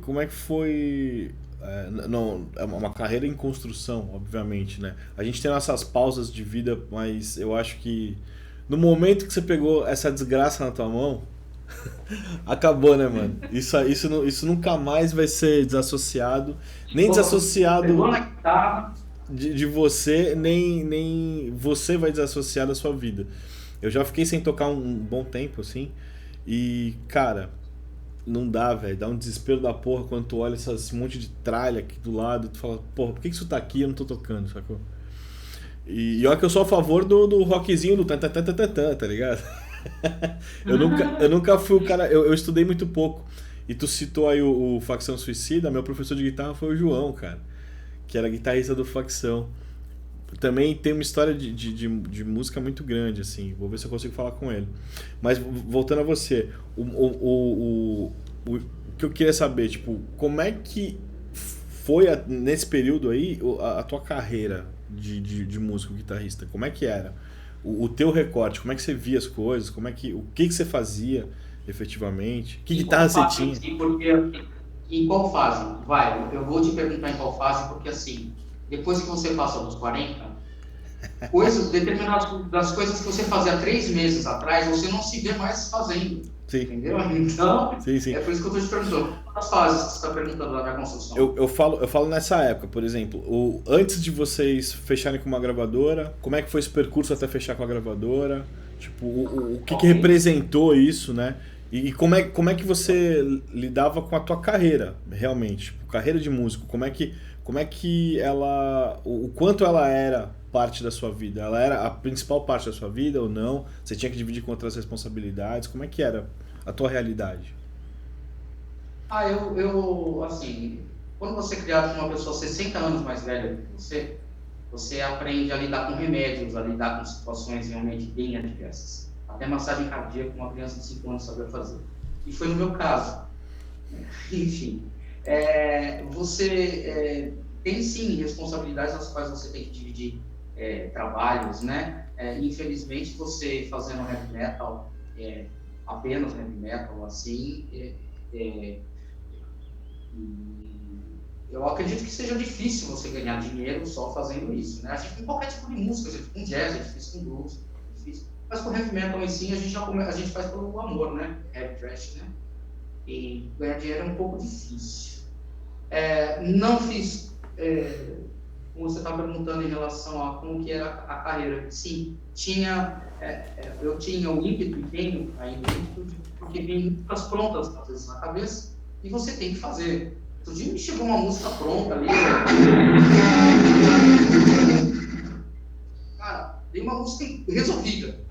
não, é uma carreira em construção, obviamente, né? A gente tem nossas pausas de vida, mas eu acho que no momento que você pegou essa desgraça na tua mão, acabou, né, mano? Isso nunca mais vai ser desassociado, nem desassociado de você, nem você vai desassociar da sua vida. Eu já fiquei sem tocar um bom tempo, assim, e, cara, não dá, velho. Dá um desespero da porra quando tu olha esse monte de tralha aqui do lado e tu fala, porra, por que isso tá aqui e eu não tô tocando, sacou? E olha que eu sou a favor do rockzinho do tá ligado? Eu nunca fui o cara. Eu estudei muito pouco. E tu citou aí o Facção Suicida. Meu professor de guitarra foi o João, cara, que era guitarrista do Facção. Também tem uma história de música muito grande, assim. Vou ver se eu consigo falar com ele. Mas voltando a você, o que eu queria saber, tipo, como é que foi nesse período aí a tua carreira de músico guitarrista? Como é que era? O teu recorte, como é que você via as coisas? O que você fazia efetivamente? Que guitarra você tinha? Porque, em qual fase? Vai, eu vou te perguntar em qual fase, porque assim, depois que você passa dos 40, determinadas das coisas que você fazia há 3 meses atrás, você não se vê mais fazendo. Sim. Entendeu? Então, sim. É por isso que eu estou te perguntando. Quantas fases que você está perguntando da minha construção? Eu falo nessa época, por exemplo, antes de vocês fecharem com uma gravadora, como é que foi esse percurso até fechar com a gravadora? Tipo, o que representou isso, né? E como é que você lidava com a tua carreira, realmente? Tipo, carreira de músico, como é que ela... O quanto ela era parte da sua vida? Ela era a principal parte da sua vida ou não? Você tinha que dividir com outras responsabilidades? Como é que era a tua realidade? Assim, quando você é criado com uma pessoa 60 anos mais velha que você aprende a lidar com remédios, a lidar com situações realmente bem adversas. Até massagem cardíaca com uma criança de 5 anos sabia fazer. E foi no meu caso. Enfim, você tem sim responsabilidades nas quais você tem que dividir trabalhos, né? Infelizmente, você fazendo heavy metal, apenas heavy metal, assim, eu acredito que seja difícil você ganhar dinheiro só fazendo isso, né? A gente com qualquer tipo de música, a gente com jazz, é difícil, com blues, é difícil. Mas com heavy metal em si, a gente faz pelo amor, né? Heavy thrash, né? E ganhar dinheiro é um pouco difícil. Não fiz, como você está perguntando em relação a como que era a carreira. Sim, eu tinha o ímpeto e tenho ainda o ímpeto, porque vem muitas prontas, às vezes, na cabeça, e você tem que fazer. Outro dia me chegou uma música pronta ali. Cara, dei uma música resolvida.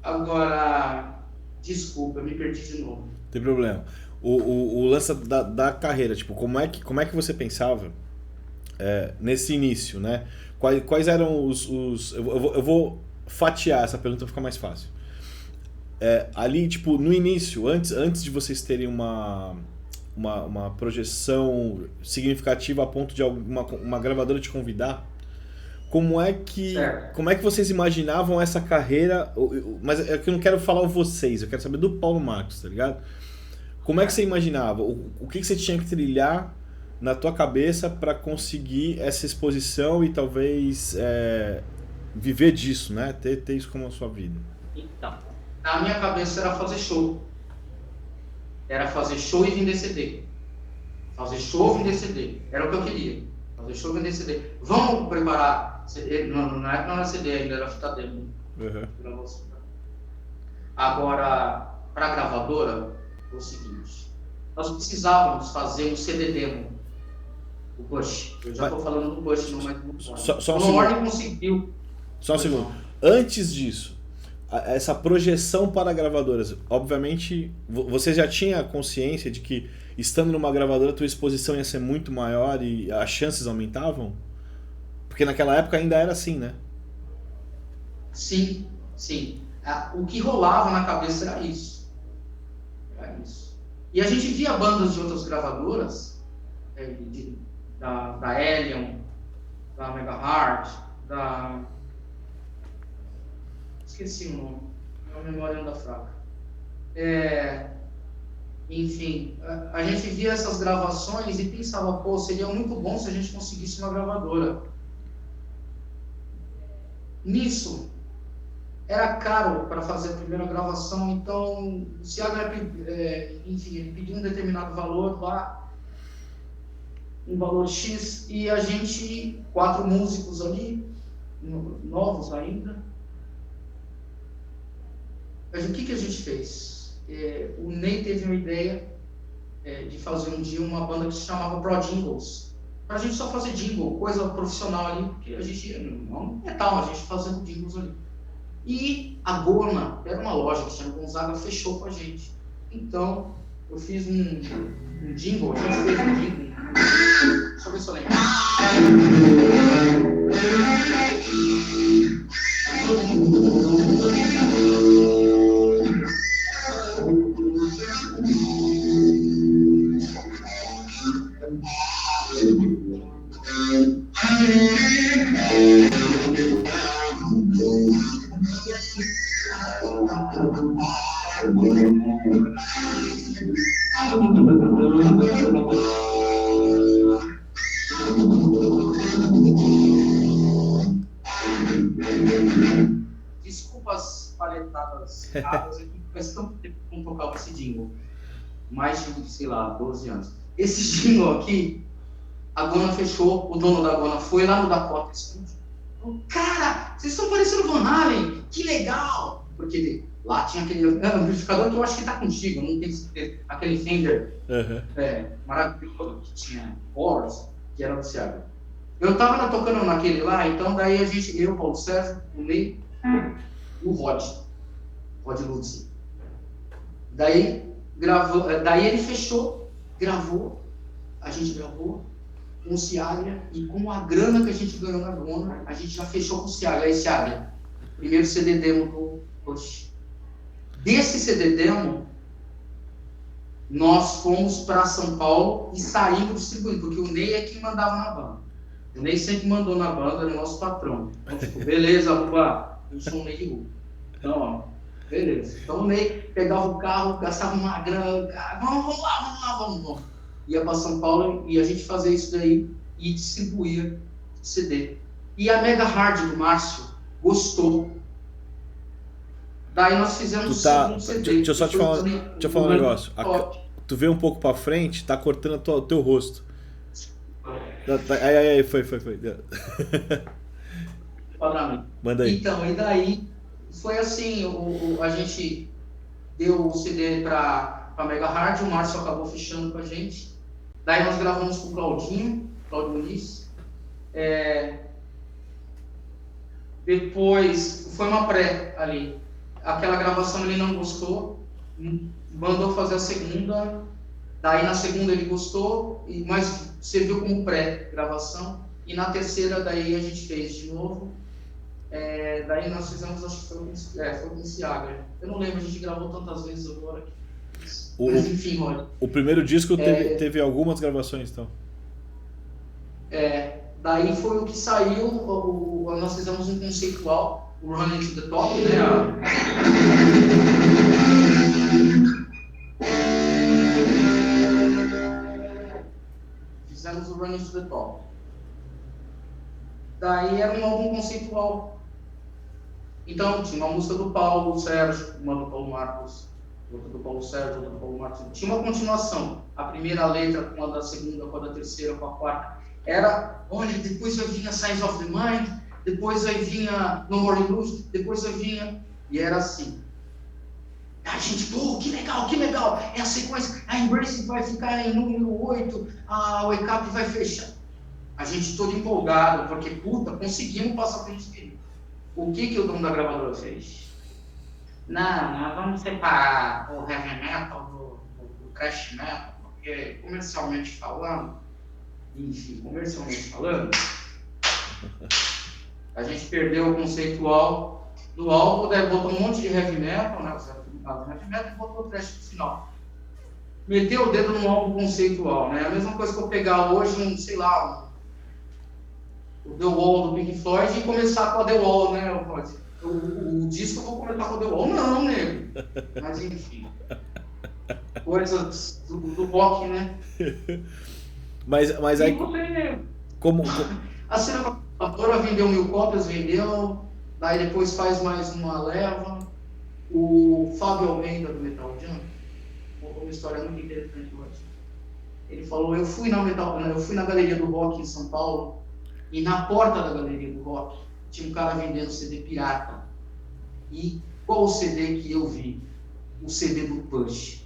Agora, desculpa, eu me perdi de novo. Não tem problema. O lance da carreira, tipo, como é que você pensava nesse início, né? Quais eram os eu vou fatiar essa pergunta para ficar mais fácil. Ali, tipo, no início, antes de vocês terem uma projeção significativa a ponto de uma gravadora te convidar, como é que vocês imaginavam essa carreira? Mas é que eu não quero falar vocês, eu quero saber do Paulo Marcos, tá ligado? Como é que você imaginava? O que você tinha que trilhar na tua cabeça para conseguir essa exposição e talvez viver disso, né? Ter isso como a sua vida? Então, na minha cabeça era fazer show. Era fazer show e vender CD. Fazer show e vender CD. Era o que eu queria. Fazer show e vender CD. Vamos preparar CD. Na época não era CD ainda, era fita demo. Uhum. Agora, para a gravadora, é o seguinte. Nós precisávamos fazer um CD demo. O Push. Eu já estou falando do Push, não mais do Só um segundo. O Warner conseguiu. Só um segundo. Antes disso, essa projeção para gravadoras, obviamente, você já tinha consciência de que estando numa gravadora a tua exposição ia ser muito maior e as chances aumentavam? Porque naquela época ainda era assim, né? Sim, sim. O que rolava na cabeça era isso. Era isso. E a gente via bandas de outras gravadoras, da Elion, da Mega Heart, esqueci o nome, a memória anda fraca. Enfim, a gente via essas gravações e pensava, pô, seria muito bom se a gente conseguisse uma gravadora. Nisso, era caro para fazer a primeira gravação, então o Seaga, enfim, ele pediu um determinado valor lá, um valor X, e a gente, 4 músicos ali, novos ainda. Mas o que a gente fez? O Ney teve uma ideia de fazer um dia uma banda que se chamava Pro Jingles. Pra gente só fazer jingle, coisa profissional ali, porque a gente não metal, a gente fazendo jingles ali. E a Gona, era uma loja que se chama Gonzaga, fechou com a gente. Então, eu fiz um jingle, a gente fez um jingle. Deixa eu ver se eu lembro. Desculpas paletadas erradas aqui, faz tanto tempo que não tocava esse jingle. Mais de, sei lá, 12 anos. Esse jingle aqui, a Gona fechou, o dono da Gona foi lá no Dakota Studio. Cara, vocês estão parecendo Van Halen, que legal! Porque lá tinha aquele amplificador que eu acho que tá contigo, não tem certeza, aquele Fender maravilhoso que tinha Horus, que era do Seattle. Eu tava tocando naquele lá, então daí a gente, eu, Paulo César, o Ney, o Rod Lutz. Daí ele fechou, gravou, a gente gravou com o Seaga, e com a grana que a gente ganhou na Gona, a gente já fechou com o Seaga. Aí, Seaga, primeiro CD demo do Push. Desse CD demo, nós fomos para São Paulo e saímos distribuindo, porque o Ney é quem mandava na banda. O Ney sempre mandou na banda, era o nosso patrão. Então, tipo, beleza, Luba, eu sou o Ney de Rua. Então, ó, beleza. Então o Ney pegava o carro, gastava uma grana, vamos lá. Ia para São Paulo e a gente fazia isso daí e distribuía CD. E a Mega Hard do Márcio gostou. Daí nós fizemos o segundo CD. Deixa eu só te falar um negócio. Tu vê um pouco para frente, tá cortando o teu rosto. Aí, foi. Manda aí. Então, e daí foi assim, a gente deu o CD para Mega Hard, o Márcio acabou fechando com a gente. Daí nós gravamos com o Claudinho Muniz. Depois, foi uma pré ali. Aquela gravação ele não gostou, mandou fazer a segunda. Daí na segunda ele gostou, mas serviu como pré-gravação. E na terceira daí a gente fez de novo. Daí nós fizemos, acho que foi com o Seaga. Eu não lembro, a gente gravou tantas vezes agora. Mas enfim, olha. O primeiro disco teve algumas gravações, então. Daí foi o que saiu, nós fizemos um conceitual, o Running to the Top, né? Fizemos the Top. Daí era um álbum conceitual. Então tinha uma música do Paulo Sérgio, uma do Paulo Marcos, outra do Paulo Sérgio, outra do Paulo Marcos. Tinha uma continuação. A primeira letra com a da segunda, com a da terceira, com a quarta. Era, olha, depois aí vinha Signs of the Mind, depois aí vinha No More Illusion, depois aí vinha... E era assim. A gente, pô, que legal, é a sequência, a Embrace vai ficar em número 8, a Wake Up vai fechar. A gente todo empolgado, porque, puta, conseguimos passar por isso. O que o dono da gravadora fez? Não, nós vamos separar o heavy metal do thrash metal, porque comercialmente falando, a gente perdeu o conceitual do álbum, daí botou um monte de heavy metal, né? Heavy metal e botou o thrash no final. Meteu o dedo no álbum conceitual, né? A mesma coisa que eu pegar hoje, sei lá, o The Wall do Pink Floyd e começar com a The Wall, né? O disco eu vou começar com a The Wall, não, nego. Mas enfim. Coisas do rock, né? Mas aí. Como? A cinematografia vendeu 1000 cópias, vendeu. Daí depois faz mais uma leva. O Fábio Almeida do Metal Jam contou uma história muito interessante hoje. Ele falou: eu fui na Galeria do Rock em São Paulo. E na porta da Galeria do Rock tinha um cara vendendo CD pirata. E qual o CD que eu vi? O CD do Push.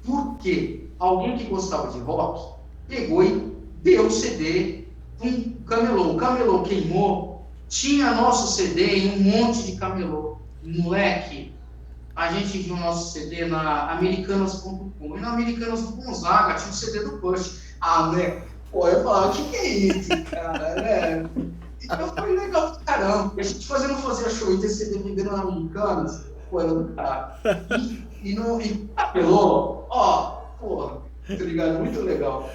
Por quê? Alguém que gostava de rock pegou e deu o CD para um camelô. O camelô queimou, tinha nosso CD em um monte de camelô. Moleque, a gente viu o nosso CD na Americanas.com. E na Americanas do Gonzaga tinha o CD do Push. Ah, né? Pô, eu falava, o que é isso, cara, né? Então foi legal pra caramba. E a gente fazia show e ter CD vendendo na Americanas, pô, era do cara. E apelou, porra, tá ligado? Muito legal.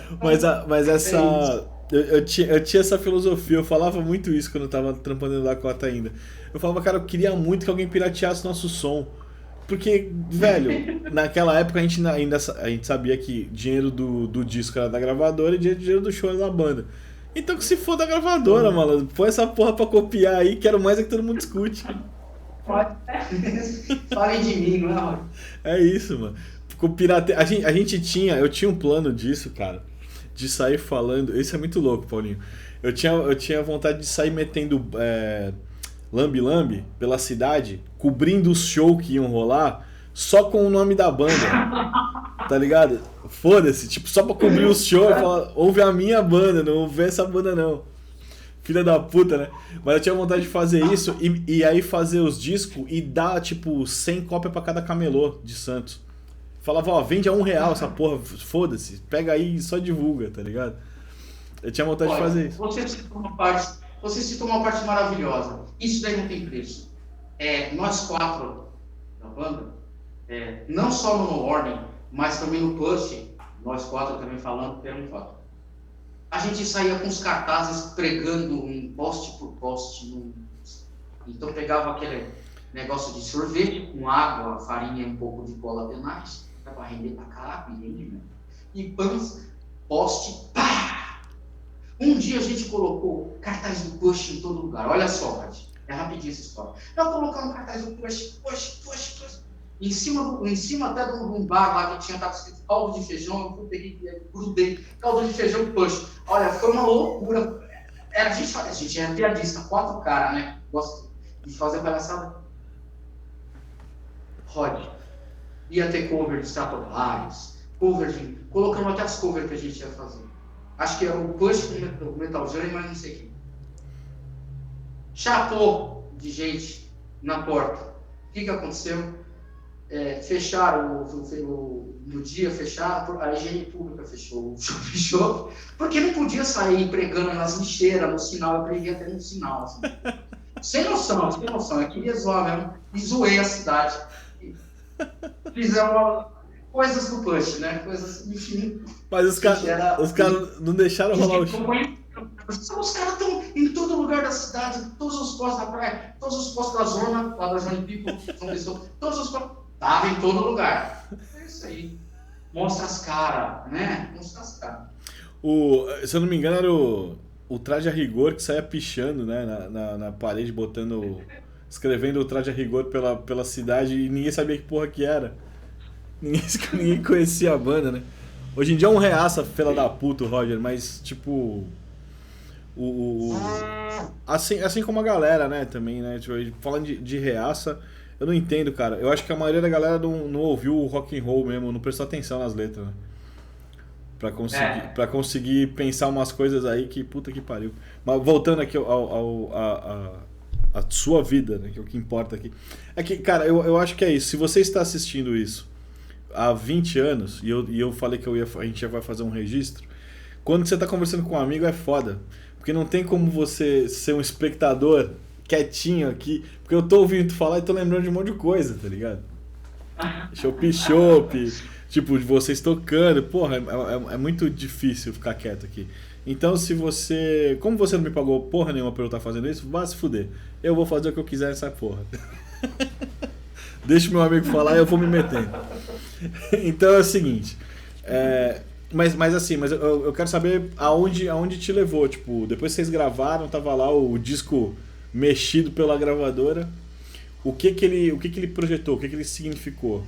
Mas essa... Eu tinha essa filosofia, eu falava muito isso quando eu tava trampando no Dakota ainda. Eu falava, cara, eu queria muito que alguém pirateasse nosso som. Porque, velho, naquela época a gente sabia que dinheiro do disco era da gravadora e dinheiro do show era da banda. Então que se for da gravadora, malandro, põe essa porra pra copiar aí, quero mais é que todo mundo escute. Falem de mim, não é? É isso, mano. Eu tinha um plano disso, cara, de sair falando. Isso é muito louco, Paulinho. Eu tinha vontade de sair metendo lambe-lambe pela cidade, cobrindo os shows que iam rolar, só com o nome da banda. Tá ligado? Foda-se, tipo, só pra cobrir os shows, falar, ouve a minha banda, não ouve essa banda não. Filha da puta, né? Mas eu tinha vontade de fazer isso e aí fazer os discos e dar, tipo, 100 cópias pra cada camelô de Santos. Falava, ó, vende a R$1 essa porra, foda-se, pega aí e só divulga, tá ligado? Eu tinha vontade de fazer isso. Você citou uma parte maravilhosa. Isso daí não tem preço. Nós 4 da banda, não só no No Warning, mas também no Push, nós 4 também falando, era um fato. A gente saía com os cartazes pregando um poste por poste. Então pegava aquele negócio de sorvete com água, farinha e um pouco de cola tenaz, para render pra caraca, né? E pães, poste, pá! Um dia a gente colocou cartaz do Push em todo lugar. Olha só, Ed, é rapidinho essa história. Nós colocamos cartaz do Push. Em cima até de um bar lá que tinha estado escrito caldo de feijão, eu peguei, grudei, caldo de feijão Push. Olha, foi uma loucura. A gente era piadista, 4 caras, né? Gosto de fazer palhaçada. Rod, ia ter cover de Stratovarius, colocamos até as covers que a gente ia fazer. Acho que era o Push com o Metal Jam, mas não sei quem. Chapou de gente na porta. O que aconteceu? Fecharam no dia, fecharam, a higiene pública fechou, o show fechou, porque não podia sair pregando nas lixeiras, no sinal, eu preguei até no sinal. Assim. Sem noção, eu queria zoar mesmo, e zoei a cidade. Fizeram coisas do Push, né? Coisas, enfim. Mas os caras não deixaram rolar o show. Os caras estão em todo lugar da cidade, todos os postos da praia, todos os postos da zona, lá da Zona People, todos os postos. Tava em todo lugar. É isso aí. Mostra as caras, né? Mostra as caras. Se eu não me engano, era o traje a rigor que saía pichando, né, na parede, escrevendo o traje a rigor pela cidade e ninguém sabia que porra que era. Ninguém, ninguém conhecia a banda, né? Hoje em dia é um reaça, fela da puta, o Roger, mas tipo. Assim como a galera, né, também, né? Tipo, falando de reaça, eu não entendo, cara. Eu acho que a maioria da galera não ouviu o rock and roll mesmo, não prestou atenção nas letras, né? Pra conseguir pensar umas coisas aí que puta que pariu. Mas voltando aqui a sua vida, né? Que é o que importa aqui. É que, cara, eu acho que é isso. Se você está assistindo isso há 20 anos, e eu falei que a gente já vai fazer um registro, quando você está conversando com um amigo é foda. Porque não tem como você ser um espectador quietinho aqui. Porque eu tô ouvindo tu falar e tô lembrando de um monte de coisa, tá ligado? Chopp, tipo, de vocês tocando. Porra, é muito difícil ficar quieto aqui. Então, se você. Como você não me pagou porra nenhuma pra eu estar fazendo isso, vá se fuder. Eu vou fazer o que eu quiser nessa porra. Deixa o meu amigo falar e eu vou me metendo. Então é o seguinte. Mas assim, eu quero saber aonde te levou. Tipo, depois que vocês gravaram, tava lá o disco mexido pela gravadora. O que ele projetou? O que ele significou?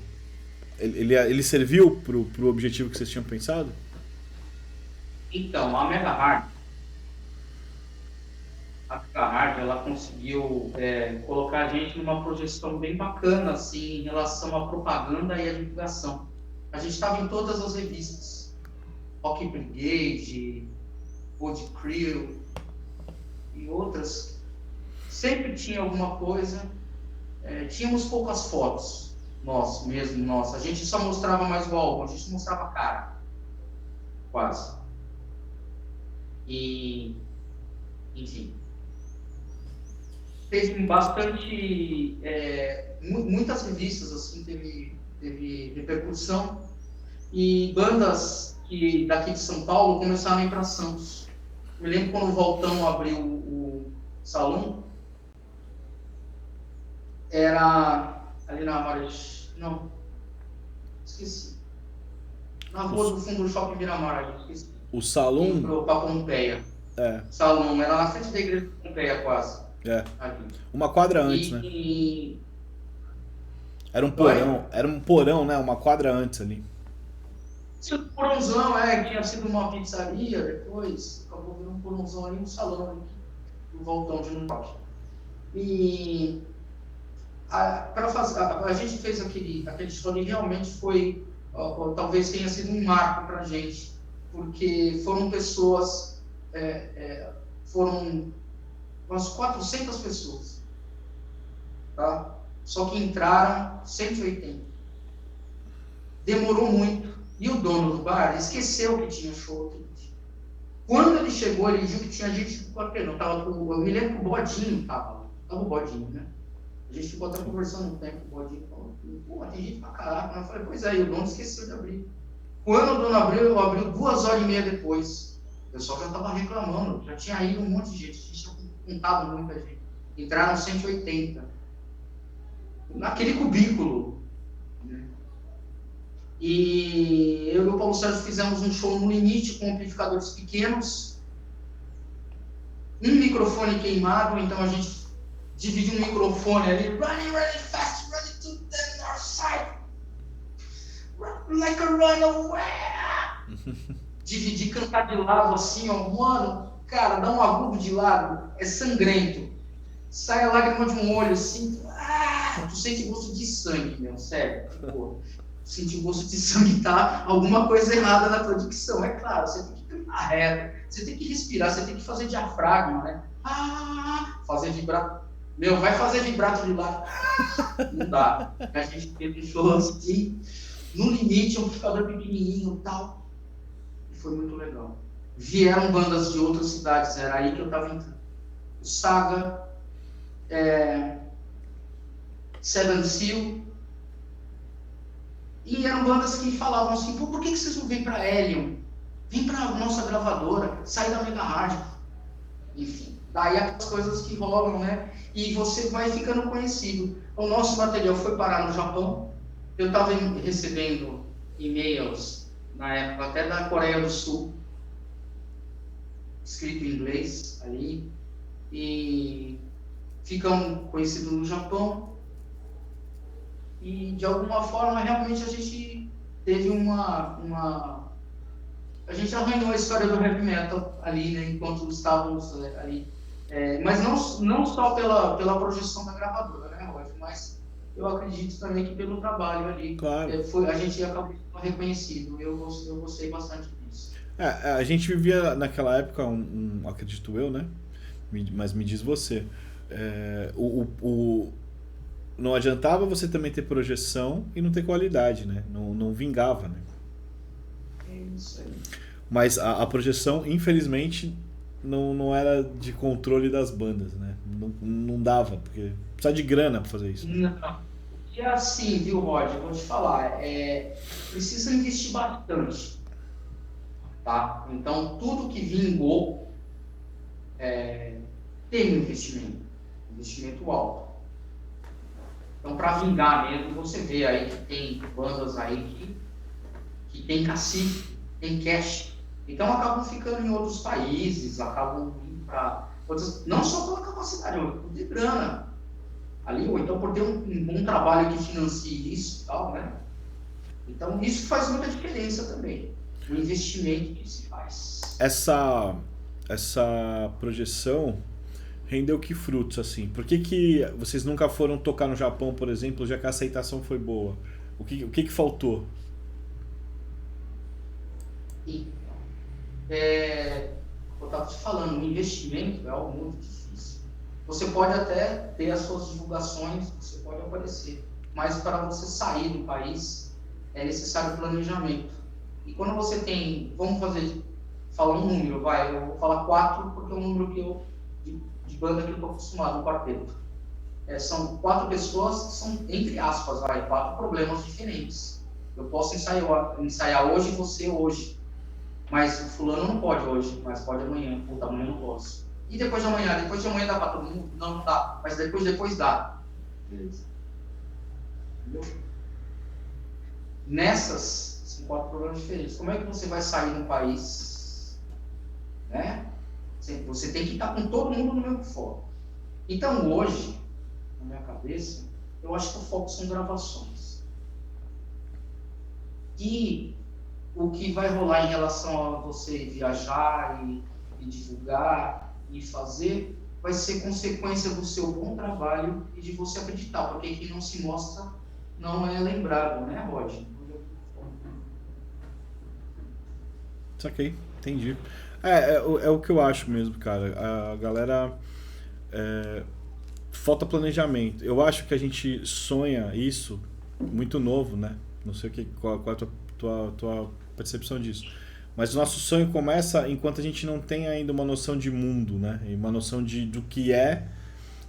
Ele serviu pro objetivo que vocês tinham pensado? Então, a Mega Hard, ela conseguiu colocar a gente numa projeção bem bacana, assim, em relação à propaganda e à divulgação. A gente estava em todas as revistas, Rock Brigade, Wood Crew e outras. Sempre tinha alguma coisa. Tínhamos poucas fotos, nós. A gente só mostrava mais o álbum, a gente mostrava a cara, quase. E, enfim, teve bastante, muitas revistas assim, teve repercussão, e bandas daqui de São Paulo começaram a ir para Santos. Me lembro quando o Voltão abriu o salão, era ali na Marés, não, esqueci, na rua do fundo do Shopping Miramar, esqueci. O salão? Para Pompeia. Salão, era na frente da igreja de Pompeia, quase. Aqui. Uma quadra antes, né? Era um porão, né? Uma quadra antes ali. Tinha um porãozão, tinha sido uma pizzaria, depois acabou virando um porãozão ali, um salão ali, no Voltão de Norte. E a gente fez aquele show e realmente foi, talvez tenha sido um marco pra gente, porque foram pessoas, foram umas 400 pessoas, tá? Só que entraram 180. Demorou muito. E o dono do bar esqueceu que tinha show. Quando ele chegou, ele viu que tinha gente do quarteirão. Eu me lembro que o Bodinho estava o Bodinho, né? A gente ficou até conversando um tempo com o Bodinho. Falou, pô, tem gente pra caraca. Eu falei, pois é, e o dono esqueceu de abrir. Quando o dono abriu 2h30 depois. O pessoal já estava reclamando, já tinha ido um monte de gente, a gente tinha contado muita gente. Entraram 180. Naquele cubículo. Né? E eu e o Paulo Sérgio fizemos um show no limite com amplificadores pequenos. Um microfone queimado, então a gente dividiu um microfone ali. Running really fast, running to the north side. Like a runaway. Dividir, cantar de lado assim, ó, mano, cara, dá um agudo de lado, é sangrento. Sai a lágrima de um olho assim, tu sente gosto de sangue, meu, sério. Pô, sente gosto de sangue, tá alguma coisa errada na tua dicção, é claro, você tem que cantar reto, você tem que respirar, você tem que fazer diafragma, né? Fazer vibrato. Meu, vai fazer vibrato de lado. Não dá. A gente teve um show assim, no limite, um amplificador pequenininho e tal. Foi muito legal. Vieram bandas de outras cidades, era aí que eu estava entrando. O Saga, Seven Seal, e eram bandas que falavam assim, pô, por que vocês não vêm para Helium? Vem para a nossa gravadora, sai da Mega Hard. Enfim, daí aquelas coisas que rolam, né? E você vai ficando conhecido. O nosso material foi parar no Japão. Eu estava recebendo e-mails na época até da Coreia do Sul, escrito em inglês ali, e ficamos conhecidos no Japão, e de alguma forma realmente a gente teve a gente arranhou a história do heavy metal ali, né, enquanto estávamos ali. Mas não só pela projeção da gravadora, né, Roger? Mas eu acredito também que pelo trabalho ali, Claro. a gente acabou sendo reconhecido. Eu gostei bastante disso. A gente vivia naquela época, acredito eu, né? Mas me diz você. Não adiantava você também ter projeção e não ter qualidade, né? Não vingava, né? É isso aí. Mas a projeção, infelizmente, não era de controle das bandas, né? Não dava, porque precisa de grana pra fazer isso. Não. E assim, viu, Roger? Vou te falar, precisa investir bastante, tá? Então, tudo que vingou tem um investimento alto. Então, para vingar mesmo, você vê aí que tem bandas aí que tem cacife, tem cash. Então, acabam ficando em outros países, acabam indo para outras, não só pela capacidade, mas por de grana ali, ou então por ter um bom trabalho que financie isso e tal, né? Então, isso faz muita diferença também, o investimento que se faz. Essa projeção rendeu que frutos, assim? Por que vocês nunca foram tocar no Japão, por exemplo, já que a aceitação foi boa? O que faltou? Então, eu estava te falando, o investimento é algo muito difícil. Você pode até ter as suas divulgações, você pode aparecer, mas para você sair do país é necessário planejamento. E quando você tem, falar um número, eu vou falar 4 porque é um número de banda que eu estou acostumado, um quarteto. São 4 pessoas, são entre aspas, 4 problemas diferentes. Eu posso ensaiar hoje e você hoje. Mas o fulano não pode hoje, mas pode amanhã. Puta, amanhã não posso. E depois de amanhã? Depois de amanhã dá para todo mundo? Não dá. Mas depois dá. Beleza. Entendeu? Nessas, são 4 problemas diferentes. Como é que você vai sair no país? Né? Você tem que estar com todo mundo no mesmo foco. Então hoje, na minha cabeça, eu acho que o foco são gravações. E o que vai rolar em relação a você viajar e divulgar e fazer vai ser consequência do seu bom trabalho e de você acreditar, porque quem não se mostra não é lembrado, né, Roger? Saquei, entendi. É o que eu acho mesmo, cara. A galera. Falta planejamento. Eu acho que a gente sonha isso muito novo, né? Não sei qual é a tua percepção disso. Mas o nosso sonho começa enquanto a gente não tem ainda uma noção de mundo, né? E uma noção do que é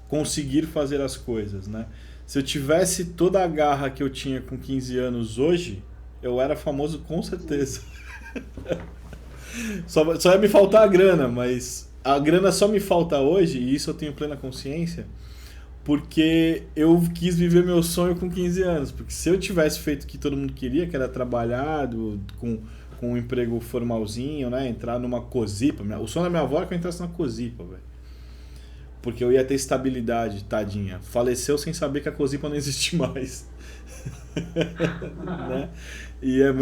conseguir fazer as coisas, né? Se eu tivesse toda a garra que eu tinha com 15 anos hoje, eu era famoso com certeza. Só ia me faltar a grana, mas a grana só me falta hoje, e isso eu tenho plena consciência, porque eu quis viver meu sonho com 15 anos. Porque se eu tivesse feito o que todo mundo queria, que era trabalhar com um emprego formalzinho, né? Entrar numa Cozipa. O sonho da minha avó era que eu entrasse na Cozipa, velho. Porque eu ia ter estabilidade, tadinha. Faleceu sem saber que a Cozipa não existe mais. Né? E é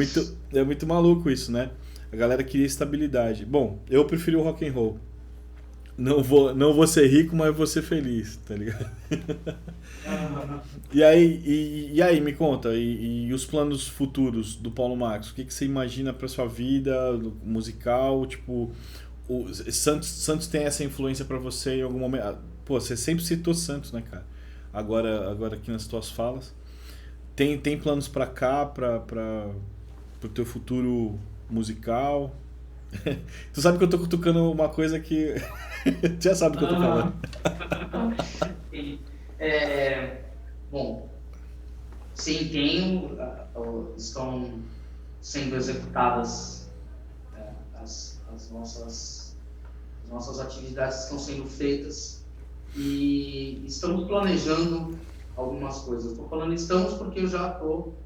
muito maluco isso, né? A galera queria estabilidade. Bom, eu preferi o rock and roll. Não vou ser rico, mas vou ser feliz, tá ligado? E aí, me conta, e os planos futuros do Paulo Marcos? O que você imagina pra sua vida musical? Tipo, o Santos tem essa influência pra você em algum momento? Pô, você sempre citou Santos, né, cara? Agora aqui nas tuas falas. Tem planos pra cá, pro teu futuro musical? Tu sabe que eu tô cutucando uma coisa que... Tu já sabe o que eu tô falando. Bom, sim, tenho. Estão sendo executadas as nossas atividades estão sendo feitas e estamos planejando algumas coisas. Estou falando estamos porque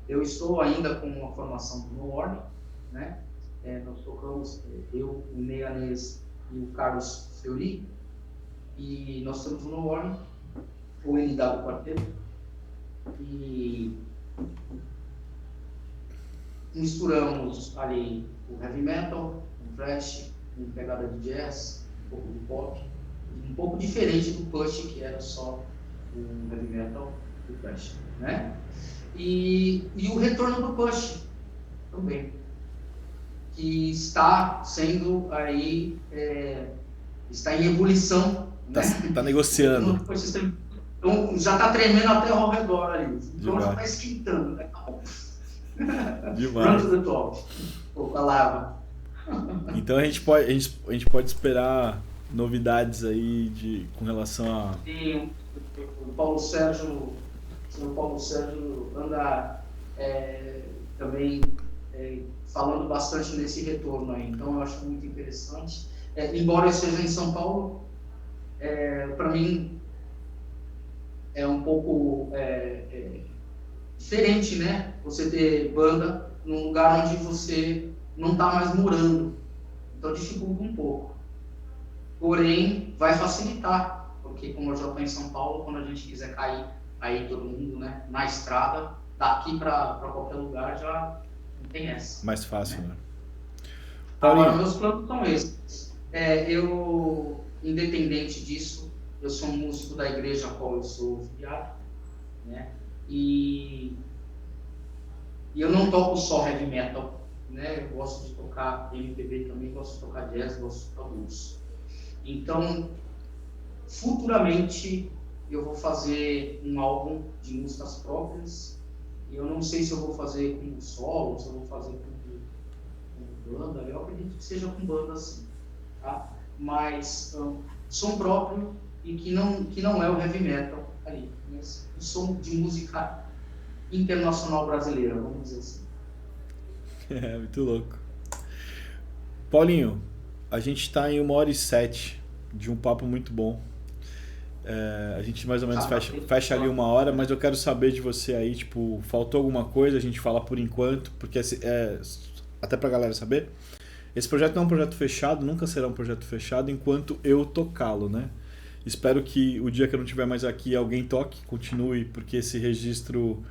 eu estou ainda com uma formação do No Warning, né? Nós tocamos, eu, o Ney Anês e o Carlos Fiori, e nós temos o No Warning, o NW Quarteto, e misturamos ali o heavy metal, o thrash, com pegada de jazz, um pouco de pop, um pouco diferente do Push, que era só o heavy metal e o thrash, né? E o retorno do Push também, que está sendo aí, está em ebulição, né? Tá negociando. Então, já está tremendo até ao redor ali, então já está esquentando, né? Demais. Run to the top, ou palavra. Então a gente pode esperar novidades aí com relação a... Sim, o Paulo Sérgio anda também falando bastante nesse retorno aí, então eu acho muito interessante. Embora eu esteja em São Paulo, para mim é um pouco diferente, né? Você ter banda num lugar onde você não está mais morando, então dificulta um pouco. Porém, vai facilitar, porque como eu já estou em São Paulo, quando a gente quiser cair aí todo mundo, né, na estrada, daqui para qualquer lugar já não tem essa. Mais fácil, né? Agora, meus planos são esses. Eu, independente disso, eu sou um músico da igreja a qual eu sou filiado, né? E eu não toco só heavy metal, né? Eu gosto de tocar MPB também, gosto de tocar jazz, gosto de tocar blues. Então, futuramente, eu vou fazer um álbum de músicas próprias. Eu não sei se eu vou fazer com solo, se eu vou fazer com banda. Eu acredito que seja com banda, sim, tá? Mas som próprio e que não é o heavy metal ali, mas o som de música internacional brasileira, vamos dizer assim. Muito louco. Paulinho, a gente está em 1h07 de um papo muito bom. A gente mais ou menos fecha ali 1 hora, mas eu quero saber de você aí, tipo, faltou alguma coisa, a gente fala por enquanto, porque até pra galera saber, esse projeto não é um projeto fechado, nunca será um projeto fechado enquanto eu tocá-lo, né? Espero que o dia que eu não estiver mais aqui alguém toque, continue, porque esse registro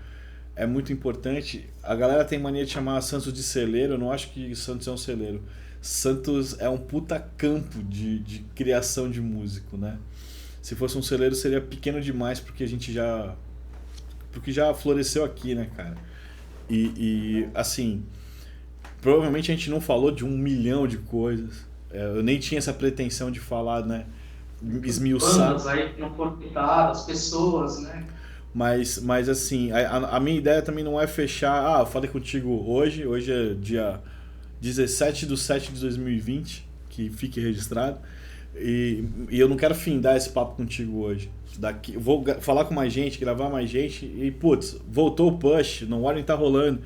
é muito importante. A galera tem mania de chamar Santos de celeiro, eu não acho que Santos é um celeiro. Santos é um puta campo de criação de músico, né? Se fosse um celeiro seria pequeno demais porque já floresceu aqui, né, cara? E assim, provavelmente a gente não falou de 1 milhão de coisas. Eu nem tinha essa pretensão de falar, né? Esmiuçar. Bandas aí que não foram citadas, pessoas, né? Mas assim, a minha ideia também não é fechar. Eu falei contigo hoje é dia 17/7/2020, que fique registrado. E eu não quero findar esse papo contigo hoje. Vou falar com mais gente, gravar mais gente. E, putz, voltou o Push, No Warning tá rolando.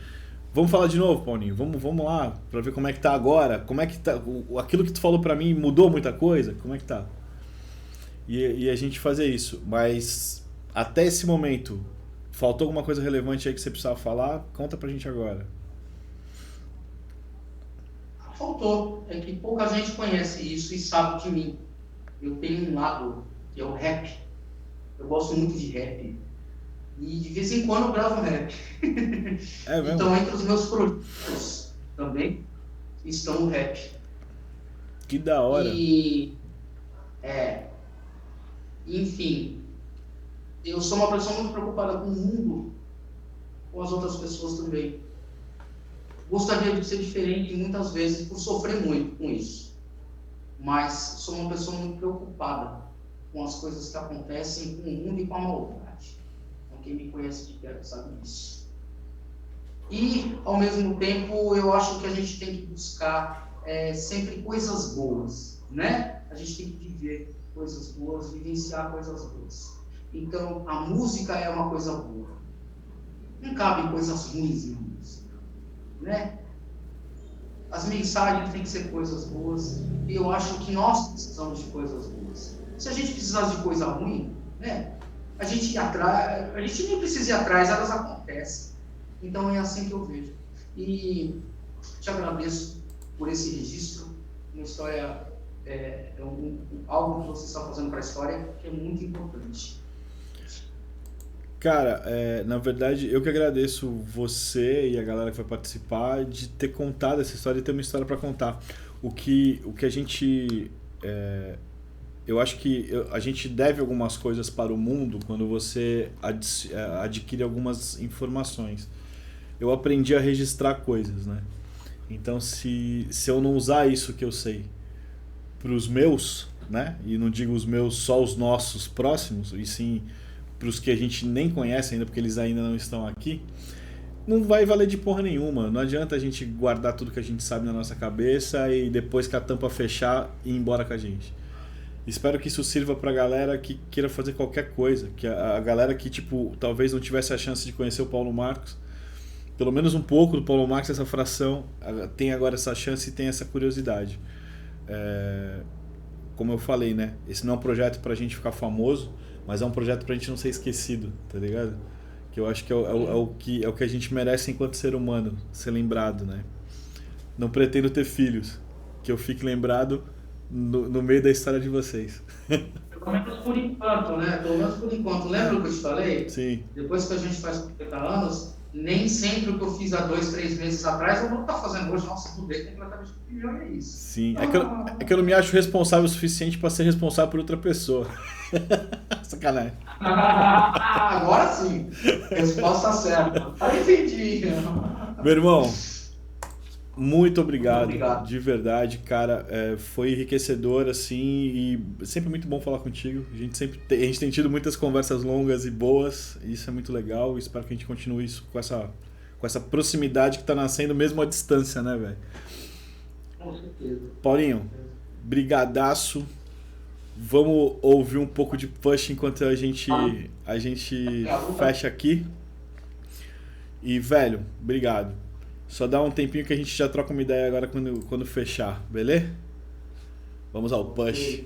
Vamos falar de novo, Paulinho. Vamos lá, pra ver como é que tá agora. Como é que tá? Aquilo que tu falou pra mim mudou muita coisa? Como é que tá? E a gente fazer isso. Mas até esse momento, faltou alguma coisa relevante aí que você precisava falar? Conta pra gente agora. Faltou. É que pouca gente conhece isso e sabe de mim. Eu tenho um lado que é o rap. Eu gosto muito de rap. E de vez em quando eu gravo rap. Então, entre os meus projetos também estão o rap. Que da hora. Enfim, eu sou uma pessoa muito preocupada com o mundo, com as outras pessoas também. Gostaria de ser diferente muitas vezes por sofrer muito com isso. Mas sou uma pessoa muito preocupada com as coisas que acontecem com o mundo e com a maldade. Então, quem me conhece de perto sabe disso. E, ao mesmo tempo, eu acho que a gente tem que buscar sempre coisas boas, né? A gente tem que viver coisas boas, vivenciar coisas boas. Então, a música é uma coisa boa. Não cabem coisas ruins na música, né? As mensagens têm que ser coisas boas. E eu acho que nós precisamos de coisas boas. Se a gente precisasse de coisa ruim, né? A gente nem precisa ir atrás, elas acontecem. Então é assim que eu vejo. E te agradeço por esse registro, uma história algo que você está fazendo para a história que é muito importante. Cara, na verdade, eu que agradeço você e a galera que vai participar de ter contado essa história e ter uma história para contar. O que a gente. Eu acho que a gente deve algumas coisas para o mundo quando você adquire algumas informações. Eu aprendi a registrar coisas, né? Então, se eu não usar isso que eu sei para os meus, né? E não digo os meus, só os nossos próximos, e sim para os que a gente nem conhece ainda, porque eles ainda não estão aqui, não vai valer de porra nenhuma. Não adianta a gente guardar tudo que a gente sabe na nossa cabeça e depois que a tampa fechar ir embora com a gente. Espero que isso sirva pra galera que queira fazer qualquer coisa, que a galera que tipo talvez não tivesse a chance de conhecer o Paulo Marcos, pelo menos um pouco do Paulo Marcos, essa fração, tem agora essa chance e tem essa curiosidade. Como eu falei, né? Esse não é um projeto pra gente ficar famoso, mas é um projeto pra gente não ser esquecido, tá ligado? Que eu acho que é o que a gente merece enquanto ser humano, ser lembrado, né? Não pretendo ter filhos, que eu fique lembrado no meio da história de vocês. Pelo menos por enquanto, né? Pelo menos por enquanto. Lembra o que eu te falei? Sim. Depois que a gente faz 50 anos, nem sempre o que eu fiz há 2, 3 meses atrás eu vou estar fazendo hoje. Nossa, mudei completamente de opinião, é isso. Sim. É que eu não me acho responsável o suficiente para ser responsável por outra pessoa. Sacanagem. Agora sim. Resposta certa. Entendi. Meu irmão, muito obrigado, de verdade, cara. Foi enriquecedor, assim, e sempre muito bom falar contigo. A gente tem tido muitas conversas longas e boas, e isso é muito legal. Espero que a gente continue isso com essa proximidade que tá nascendo mesmo à distância, né, velho? Com certeza. Paulinho, brigadaço. Vamos ouvir um pouco de Push enquanto a gente fecha aqui. E, velho, obrigado. Só dá um tempinho que a gente já troca uma ideia agora quando fechar, beleza? Vamos ao Push.